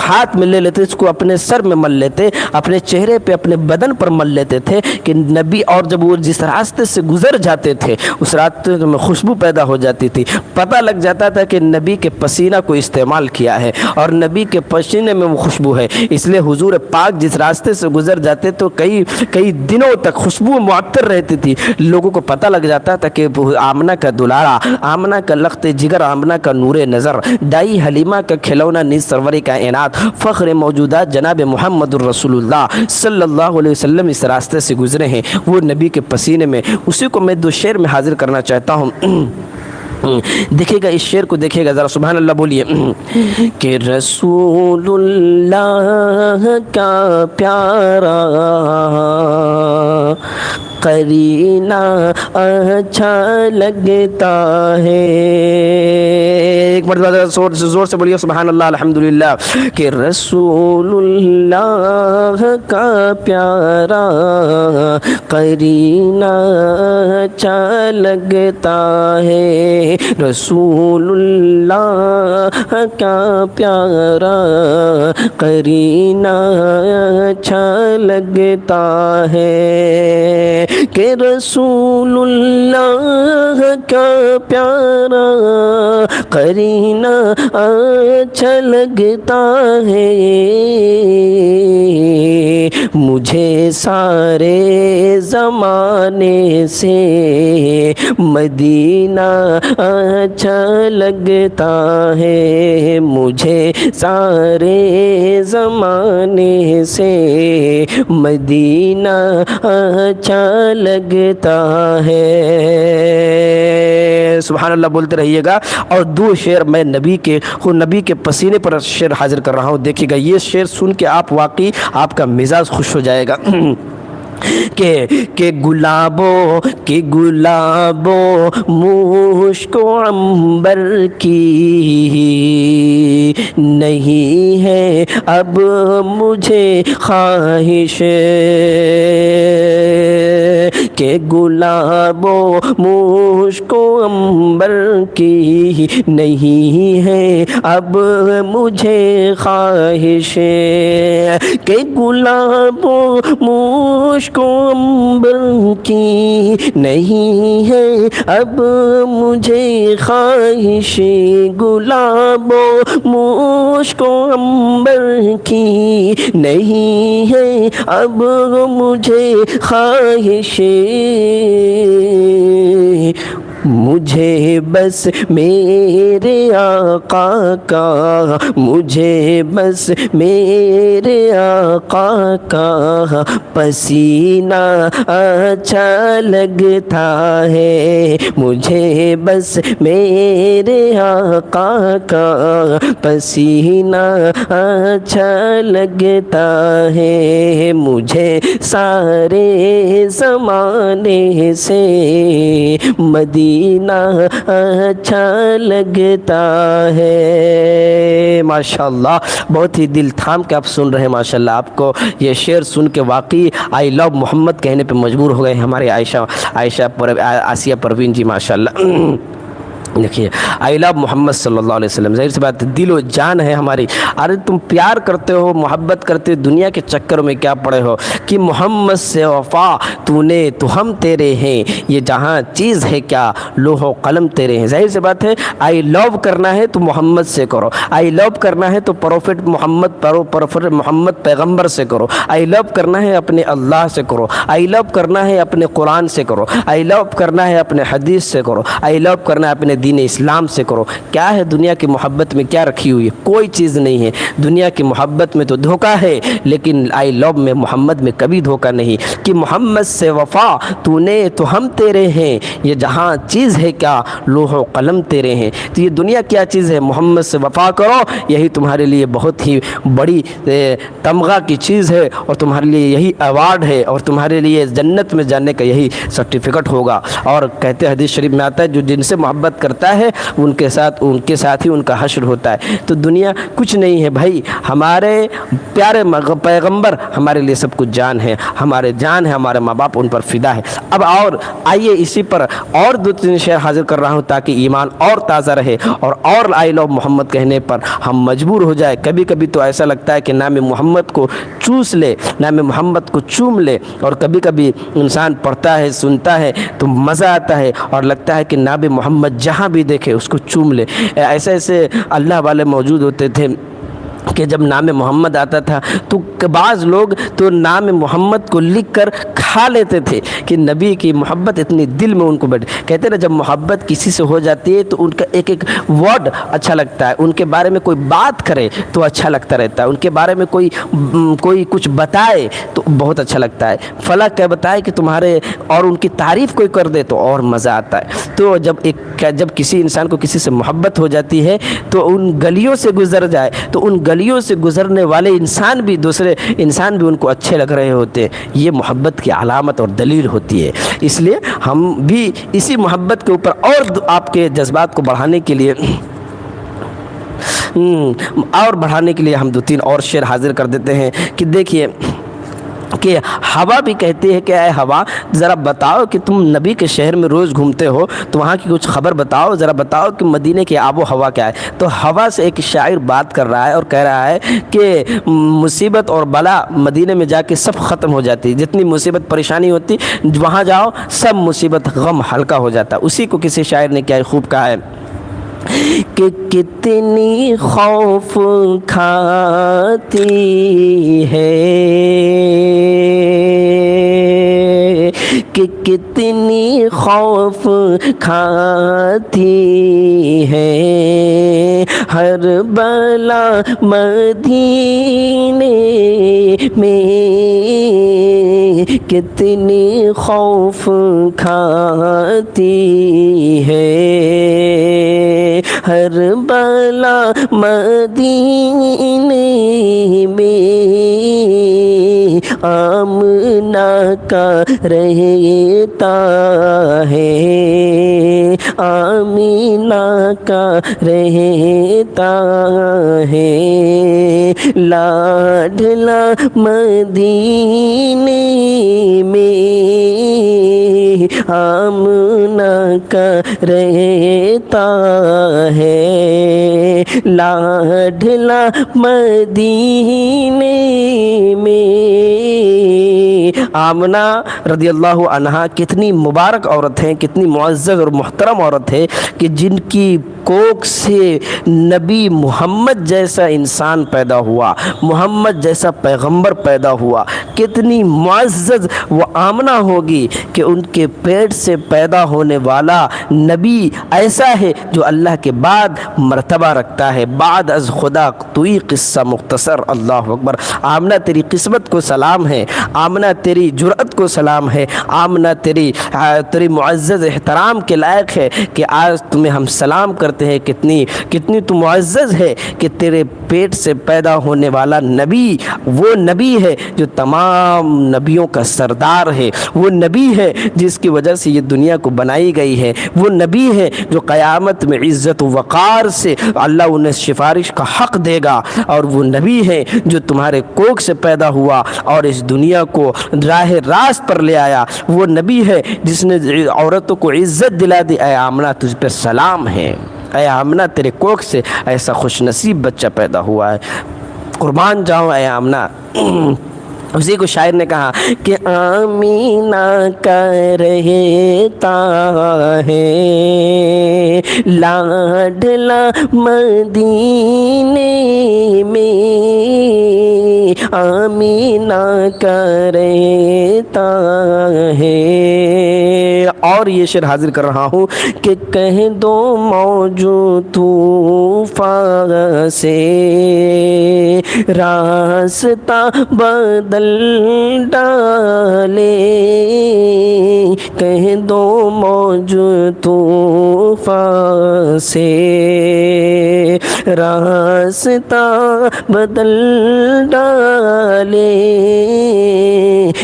ہاتھ میں لے لیتے، اس کو اپنے سر میں مل لیتے، اپنے چہرے پہ اپنے بدن پر مل لیتے تھے کہ نبی، اور جب وہ جس راستے سے گزر جاتے تھے اس راستے میں خوشبو پیدا ہو جاتی تھی، پتہ لگ جاتا تھا کہ نبی کے پسینہ کو استعمال کیا ہے اور نبی کے پسینے میں وہ خوشبو ہے۔ اس لیے حضور پاک جس راستے سے گزر جاتے تو کئی دنوں تک خوشبو معطر رہتی تھی، لوگوں کو پتہ لگ جاتا تھا کہ آمنہ کا دلارا، آمنہ کا لخت جگر، آمنہ کا نور نظر، دائی حلیمہ کا کھلونا، نیز سروری کا اعنات، فخر موجودات جناب محمد الرسول اللہ صلی اللہ علیہ وسلم اس راستے سے گزرے ہیں، وہ نبی کے پسینے میں۔ اسی کو میں دو شعر میں حاضر کرنا چاہتا ہوں۔ دیکھے گا اس شعر کو، دیکھے گا ذرا، سبحان اللہ بولیے کہ رسول اللہ کا پیارا قرینہ اچھا لگتا ہے۔ ایک مرتبہ زور سے بولیے سبحان اللہ الحمدللہ کہ رسول اللہ کا پیارا قرینہ اچھا لگتا ہے، رسول اللہ کا پیارا قرینہ اچھا لگتا ہے، کہ رسول اللہ کا پیارا قرینہ اچھا لگتا ہے، مجھے سارے زمانے سے مدینہ اچھا لگتا ہے، مجھے سارے زمانے سے مدینہ اچھا لگتا ہے۔ سبحان اللہ بولتے رہیے گا۔ اور دو شعر میں نبی کے پسینے پر شعر حاضر کر رہا ہوں، دیکھیے گا یہ شعر سن کے آپ واقعی آپ کا مزاج خوش ہو جائے گا۔ کہ گلابوں مشک و عنبر کی نہیں ہے اب مجھے خواہش، کہ گلابوں مشک و عنبر کی نہیں ہے اب مجھے خواہش، کہ گلابوں مشک و عنبر کی نہیں ہے اب مجھے خواہش، گلابوں مشک و عنبر کی نہیں ہے اب مجھے خواہش، مجھے بس میرے آقا کا، مجھے بس میرے آقا کا پسینہ اچھا لگتا ہے، مجھے بس میرے آقا کا پسینہ اچھا لگتا ہے، مجھے سارے زمانے سے مدینہ اچھا لگتا ہے۔ ماشاءاللہ بہت ہی دل تھام کے آپ سن رہے ہیں، ماشاءاللہ آپ کو یہ شعر سن کے واقعی آئی لو محمد کہنے پہ مجبور ہو گئے ہمارے آسیہ پروین جی، ماشاءاللہ۔ دیکھیے آئی لو محمد صلی اللہ علیہ وسلم، ظاہر سی بات دل و جان ہے ہماری۔ ارے تم پیار کرتے ہو، محبت کرتے ہو، دنیا کے چکر میں کیا پڑے ہو کہ محمد سے وفا تو نے تو ہم تیرے ہیں، یہ جہاں چیز ہے کیا لوح و قلم تیرے ہیں۔ ظاہر سی بات ہے آئی لو کرنا ہے تو محمد سے کرو، آئی لو کرنا ہے تو پروفٹ محمد پیغمبر سے کرو، آئی لو کرنا ہے اپنے اللہ سے کرو، آئی لو کرنا ہے اپنے قرآن سے کرو، آئی لو کرنا ہے اپنے حدیث سے کرو، آئی لو کرنا ہے اپنے دین اسلام سے کرو۔ کیا ہے دنیا کی محبت میں کیا رکھی ہوئی ہے؟ کوئی چیز نہیں ہے۔ دنیا کی محبت میں تو دھوکہ ہے، لیکن آئی لو میں محمد میں کبھی دھوکہ نہیں، کہ محمد سے وفا تو نے تو ہم تیرے ہیں، یہ جہاں چیز ہے کیا لوح و قلم تیرے ہیں۔ تو یہ دنیا کیا چیز ہے؟ محمد سے وفا کرو، یہی تمہارے لیے بہت ہی بڑی تمغہ کی چیز ہے، اور تمہارے لیے یہی ایوارڈ ہے، اور تمہارے لیے جنت میں جانے کا یہی سرٹیفکیٹ ہوگا۔ اور کہتے حدیث شریف میں آتا ہے جو جن سے محبت کرتا ہے ان کے ساتھ ہی ان کا حشر ہوتا ہے۔ تو دنیا کچھ نہیں ہے بھائی، ہمارے پیارے پیغمبر ہمارے لیے سب کچھ جان ہے، ہمارے جان ہے، ہمارے ماں باپ ان پر فدا ہے۔ اب اور آئیے اسی پر اور دو تین شعر حاضر کر رہا ہوں تاکہ ایمان اور تازہ رہے، اور آئی لو محمد کہنے پر ہم مجبور ہو جائے۔ کبھی کبھی تو ایسا لگتا ہے کہ نام محمد کو چوس لے، نام محمد کو چوم لے، اور کبھی کبھی انسان پڑھتا ہے سنتا ہے تو مزہ آتا ہے اور لگتا ہے کہ نام محمد جہاں بھی دیکھے اس کو چوم لے۔ ایسے اللہ والے موجود ہوتے تھے کہ جب نام محمد آتا تھا تو بعض لوگ تو نام محمد کو لکھ کر کھا لیتے تھے کہ نبی کی محبت اتنی دل میں ان کو بیٹھ۔ کہتے ہیں جب محبت کسی سے ہو جاتی ہے تو ان کا ایک ایک ورڈ اچھا لگتا ہے، ان کے بارے میں کوئی بات کرے تو اچھا لگتا رہتا ہے، ان کے بارے میں کوئی کچھ بتائے تو بہت اچھا لگتا ہے، فلاں کیا بتائے کہ تمہارے، اور ان کی تعریف کوئی کر دے تو اور مزہ آتا ہے۔ تو جب کسی انسان کو کسی سے محبت ہو جاتی ہے تو ان گلیوں سے گزر جائے تو ان گلیوں سے گزرنے والے دوسرے انسان بھی ان کو اچھے لگ رہے ہوتے ہیں، یہ محبت کی علامت اور دلیل ہوتی ہے۔ اس لیے ہم بھی اسی محبت کے اوپر اور آپ کے جذبات کو بڑھانے کے لیے ہم دو تین اور شعر حاضر کر دیتے ہیں کہ دیکھیے کہ ہوا بھی کہتی ہے کہ اے ہوا ذرا بتاؤ کہ تم نبی کے شہر میں روز گھومتے ہو تو وہاں کی کچھ خبر بتاؤ، ذرا بتاؤ کہ مدینے کی آب و ہوا کیا ہے۔ تو ہوا سے ایک شاعر بات کر رہا ہے اور کہہ رہا ہے کہ مصیبت اور بلا مدینے میں جا کے سب ختم ہو جاتی، جتنی مصیبت پریشانی ہوتی وہاں جاؤ سب مصیبت غم ہلکا ہو جاتا۔ اسی کو کسی شاعر نے کیا خوب کہا ہے کہ کتنی خوف کھاتی ہے، کہ کتنی خوف کھاتی ہے ہر بلا مدینے میں، کتنی خوف کھاتی ہے ہر بلا مدینے میں، آمنہ کا رہتا ہے، آمینہ کا رہتا ہے، لاڈلا مدینے میں، آمنہ کا رہتا ہے، لاڈلا مدینے میں۔ آمنہ رضی اللہ عنہا کتنی مبارک عورت ہیں، کتنی معزز اور محترم عورت ہے کہ جن کی کوکھ سے نبی محمد جیسا انسان پیدا ہوا، محمد جیسا پیغمبر پیدا ہوا۔ کتنی معزز وہ آمنہ ہوگی کہ ان کے پیٹ سے پیدا ہونے والا نبی ایسا ہے جو اللہ کے بعد مرتبہ رکھتا ہے، بعد از خدا توئی قصہ مختصر۔ اللہ اکبر۔ آمنہ تیری قسمت کو سلام ہے، آمنہ تیری جرأت کو سلام ہے، آمنہ تیری معزز احترام کے لائق ہے کہ آج تمہیں ہم سلام کرتے ہیں۔ کتنی تو معزز ہے کہ تیرے پیٹ سے پیدا ہونے والا نبی وہ نبی ہے جو تمام نبیوں کا سردار ہے، وہ نبی ہے جس کی وجہ سے یہ دنیا کو بنائی گئی ہے، وہ نبی ہے جو قیامت میں عزت و وقار سے اللہ انہیں سفارش کا حق دے گا، اور وہ نبی ہے جو تمہارے کوکھ سے پیدا ہوا اور اس دنیا کو راہ راست پر لے آیا، وہ نبی ہے جس نے عورتوں کو عزت دلا دی۔ اے آمنہ تجھ پہ سلام ہے، اے آمنہ تیرے کوکھ سے ایسا خوش نصیب بچہ پیدا ہوا ہے، قربان جاؤں اے آمنہ۔ اسی کو شاعر نے کہا کہ آمینہ کا رہتا ہے لاڈلا مدینے میں، آمینہ کا رہتا ہے۔ اور یہ شعر حاضر کر رہا ہوں کہ کہہ دو موجو طوفان سے راستہ بدل ڈالے، کہہ دو موج طوفان سے راستہ بدل ڈالے،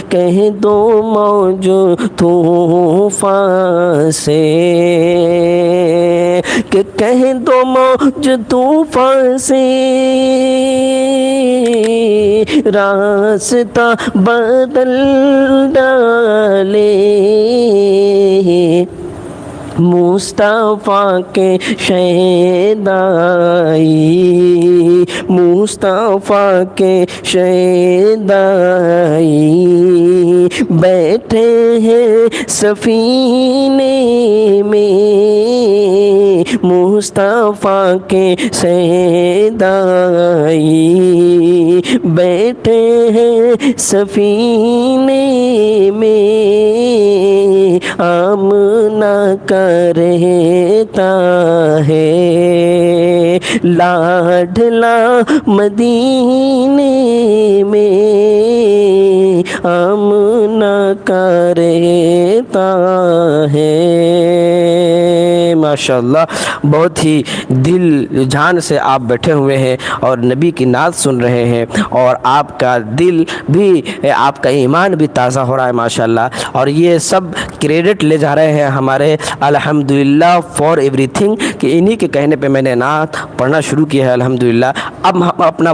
کہہ دو موج طوفان سے، کہ کہہ دو موج طوفان سے راستہ بدل ڈالے، مصطفیٰ کے شیدائی، مصطفیٰ کے شیدائی بیٹھے ہیں سفینے میں، مصطفیٰ کے شیدائی بیٹھے ہیں سفینے میں، آمنہ کا رہتا ہے لاڈلا مدینے میں، آمنہ کا رہتا ہے۔ ماشاءاللہ بہت ہی دل جان سے آپ بیٹھے ہوئے ہیں اور نبی کی نعت سن رہے ہیں، اور آپ کا دل بھی، آپ کا ایمان بھی تازہ ہو رہا ہے ماشاءاللہ، اور یہ سب کریڈٹ لے جا رہے ہیں ہمارے الحمدللہ فار ایوری تھنگ، کہ انہی کے کہنے پہ میں نے نعت پڑھنا شروع کیا ہے الحمدللہ۔ اب ہم اپنا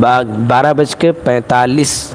12:45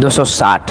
260,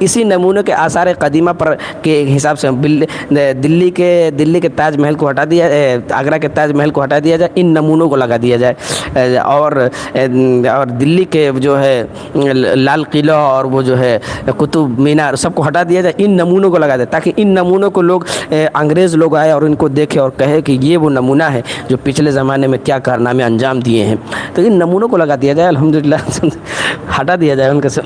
اسی نمونوں کے آثار قدیمہ پر کے حساب سے دلی کے تاج محل کو ہٹا دیا، آگرہ کے تاج محل کو ہٹا دیا جائے، ان نمونوں کو لگا دیا جائے، اور دلی کے جو ہے لال قلعہ اور وہ جو ہے قطب مینار سب کو ہٹا دیا جائے، ان نمونوں کو لگا دے، تاکہ ان نمونوں کو لوگ انگریز لوگ آئے اور ان کو دیکھے اور کہے کہ یہ وہ نمونہ ہے جو پچھلے زمانے میں کیا کارنامے انجام دیے ہیں، تو ان نمونوں کو لگا دیا جائے، الحمدللہ ہٹا دیا جائے ان کے سے۔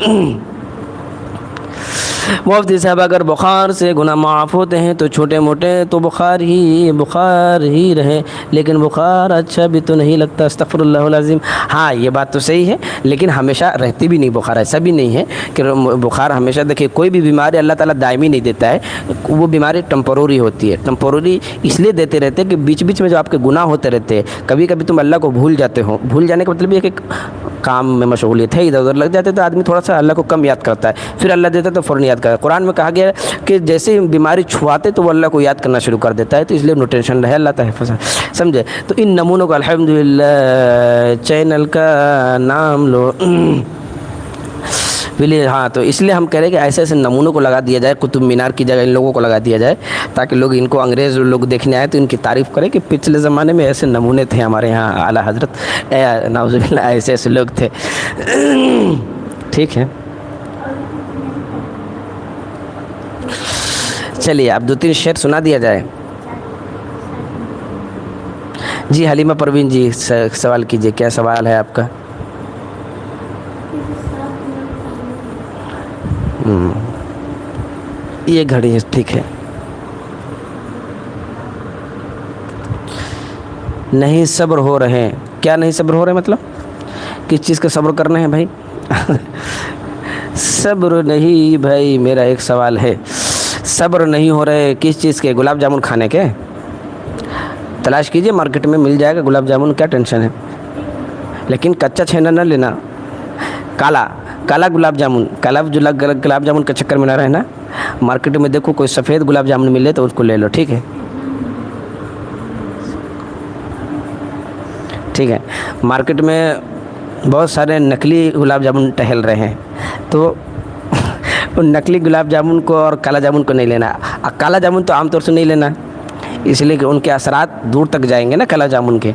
مفتی صاحب اگر بخار سے گناہ معاف ہوتے ہیں تو چھوٹے موٹے تو بخار ہی رہے، لیکن بخار اچھا بھی تو نہیں لگتا، استغفر اللہ العظیم۔ ہاں یہ بات تو صحیح ہے، لیکن ہمیشہ رہتی بھی نہیں بخار، ایسا بھی نہیں ہے کہ بخار ہمیشہ، دیکھیے کوئی بھی بیماری اللہ تعالیٰ دائمی نہیں دیتا ہے، وہ بیماری ٹمپروری ہوتی ہے، ٹمپروری اس لیے دیتے رہتے ہیں کہ بیچ بیچ میں جو آپ کے گناہ ہوتے رہتے ہیں، کبھی کبھی تم اللہ کو بھول جاتے ہو، بھول جانے کا مطلب یہ کہ کام میں مشغولیت ہے، ادھر ادھر لگ جاتے تو آدمی تھوڑا سا اللہ کو کم یاد کرتا ہے، پھر اللہ دیتا تو فوراً یاد کرتا ہے۔ قرآن میں کہا گیا ہے کہ جیسے بیماری چھواتے تو وہ اللہ کو یاد کرنا شروع کر دیتا ہے، تو اس لیے نو ٹینشن رہے، اللہ تحفظ، سمجھے؟ تو ان نمونوں کو الحمدللہ چینل کا نام لو پلیز۔ ہاں تو اس لیے ہم کہہ رہے ہیں کہ ایسے ایسے نمونوں کو لگا دیا جائے، قطب مینار کی جگہ ان لوگوں کو لگا دیا جائے، تاکہ لوگ ان کو انگریز لوگ دیکھنے آئے تو ان کی تعریف کریں کہ پچھلے زمانے میں ایسے نمونے تھے ہمارے یہاں اعلیٰ حضرت، نعوذ باللہ ایسے ایسے لوگ تھے۔ ٹھیک ہے، چلیے اب 2-3 شعر سنا دیا جائے۔ جی حلیمہ پروین جی سوال کیجیے، کیا سوال ہے آپ کا؟ یہ گھڑی ہے، ٹھیک ہے۔ نہیں صبر ہو رہے، کیا نہیں صبر ہو رہے مطلب کس چیز کا صبر کرنا ہے بھائی؟ صبر نہیں بھائی، میرا ایک سوال ہے، صبر نہیں ہو رہے کس چیز کے؟ گلاب جامن کھانے کے؟ تلاش کیجئے، مارکیٹ میں مل جائے گا گلاب جامن، کیا ٹینشن ہے، لیکن کچا چھینا نہ لینا، کالا گلاب جامن، کالا جو گلاب جامن کے چکر میں نہ رہنا، مارکیٹ میں دیکھو کوئی سفید گلاب جامن ملے تو اس کو لے لو، ٹھیک ہے؟ ٹھیک ہے، مارکیٹ میں بہت سارے نقلی گلاب جامن ٹہل رہے ہیں، تو ان نقلی گلاب جامن کو اور کالا جامن کو نہیں لینا، کالا جامن تو عام طور سے نہیں لینا، اس لیے کہ ان کے اثرات دور تک جائیں گے نا کالا جامن کے۔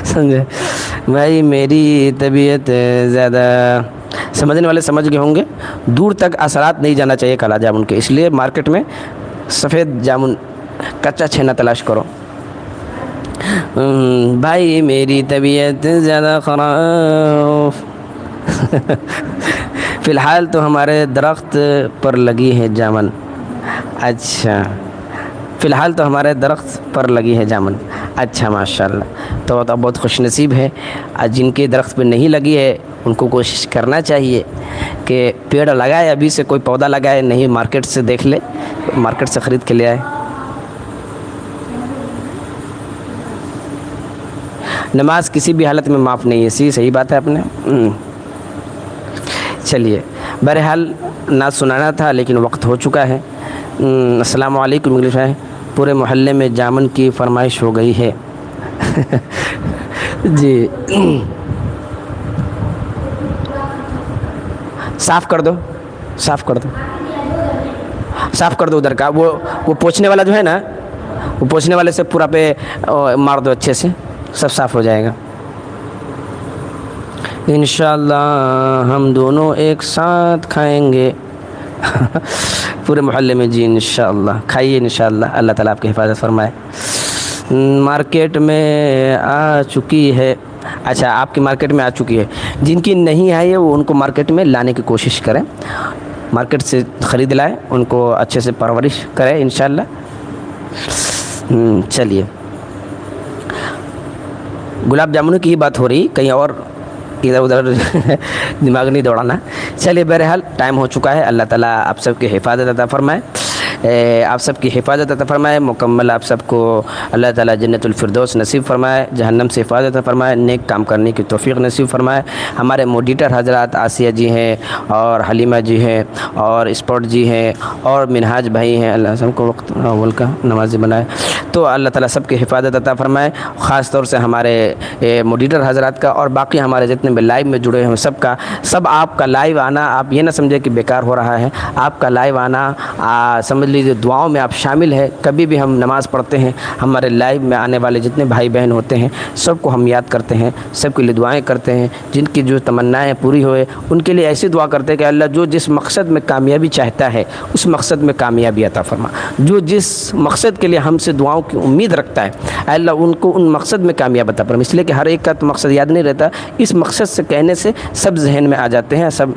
سمجھے بھائی، میری طبیعت زیادہ، سمجھنے والے سمجھ گئے ہوں گے، دور تک اثرات نہیں جانا چاہیے کالا جامن کے، اس لیے مارکیٹ میں سفید جامن کچا چھینا تلاش کرو۔ بھائی میری طبیعت زیادہ خراب، فی الحال تو ہمارے درخت پر لگی ہے جامن، اچھا فی الحال تو ہمارے درخت پر لگی ہے جامن، اچھا ماشاءاللہ، تو بہت خوش نصیب ہے، جن کے درخت پہ نہیں لگی ہے ان کو کوشش کرنا چاہیے کہ پیڑ لگائے، ابھی سے کوئی پودا لگائے، نہیں مارکیٹ سے دیکھ لے، مارکیٹ سے خرید کے لے آئے۔ نماز کسی بھی حالت میں معاف نہیں ہے، صحیح بات ہے آپ نے۔ چلیے بہرحال نعت سنانا تھا لیکن وقت ہو چکا ہے۔ السلام علیکم، انگلش ہے، پورے محلے میں جامن کی فرمائش ہو گئی ہے۔ جی صاف کر دو، صاف کر دو، صاف کر دو ادھر کا، وہ پوچھنے والا جو ہے نا، وہ پوچھنے والے سے پورا پہ مار دو، اچھے سے سب صاف ہو جائے گا انشاءاللہ۔ ہم دونوں ایک ساتھ کھائیں گے پورے محلے میں، جی انشاءاللہ کھائیے انشاءاللہ، اللہ تعالیٰ آپ کی حفاظت فرمائے۔ مارکیٹ میں آ چکی ہے، اچھا آپ کی مارکیٹ میں آ چکی ہے، جن کی نہیں آئی ہے وہ ان کو مارکیٹ میں لانے کی کوشش کریں، مارکیٹ سے خرید لائیں، ان کو اچھے سے پرورش کریں انشاءاللہ۔ چلیے گلاب جامنوں کی ہی بات ہو رہی، کہیں اور ادھر ادھر دماغ نہیں دوڑانا۔ چلیے بہرحال ٹائم ہو چکا ہے، اللہ تعالیٰ آپ سب کی حفاظت عطا فرمائے۔ آپ سب کی حفاظت عطا فرمائے، مکمل آپ سب کو اللہ تعالیٰ جنت الفردوس نصیب فرمائے، جہنم سے حفاظت عطا فرمائے، نیک کام کرنے کی توفیق نصیب فرمائے۔ ہمارے موڈیٹر حضرات آسیہ جی ہیں اور حلیمہ جی ہیں اور اسپورٹ جی ہیں اور منہاج بھائی ہیں، اللہ سب کو وقت اول کا نمازی بنائے، تو اللہ تعالیٰ سب کی حفاظت عطا فرمائے، خاص طور سے ہمارے موڈیٹر حضرات کا اور باقی ہمارے جتنے بھی لائیو میں جڑے ہیں سب کا، سب آپ کا لائیو آنا آپ یہ نہ سمجھے کہ بیکار ہو رہا ہے، آپ کا لائیو آنا سمجھ لیجیے دعاؤں میں آپ شامل ہے۔ کبھی بھی ہم نماز پڑھتے ہیں، ہمارے لائیو میں آنے والے جتنے بھائی بہن ہوتے ہیں سب کو ہم یاد کرتے ہیں، سب کے لیے دعائیں کرتے ہیں، جن کی جو تمنائیں پوری ہوئے ان کے لیے ایسی دعا کرتے ہیں کہ اللہ جو جس مقصد میں کامیابی چاہتا ہے اس مقصد میں کامیابی عطا فرما، جو جس مقصد کے لیے ہم سے دعاؤں کی امید رکھتا ہے اے اللہ ان کو ان مقصد میں کامیاب عطا فرما، اس لیے کہ ہر ایک کا تو مقصد یاد نہیں رہتا، اس مقصد سے کہنے سے سب ذہن میں آ جاتے ہیں سب۔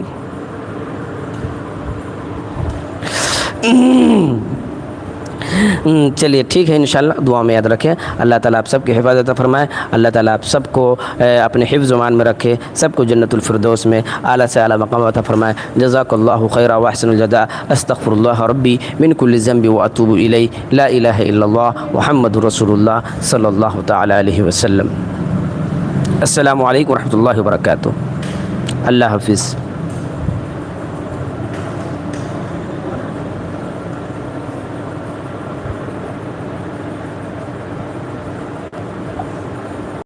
چلیے ٹھیک ہے، انشاءاللہ دعا میں یاد رکھیں، اللہ تعالیٰ آپ سب کی حفاظت فرمائے، اللہ تعالیٰ آپ سب کو اپنے حفظ و امان میں رکھے، سب کو جنت الفردوس میں اعلیٰ سے اعلیٰ مقام عطا فرمائے۔ جزاک اللہ خیرا واحسن الجزاء، استغفر اللہ ربی من کل ذنب واتوب الیہ، لا الہ الا اللہ محمد رسول اللہ صلی اللہ تعالی علیہ وسلم۔ السلام علیکم ورحمۃ اللہ وبرکاتہ، اللہ حافظ۔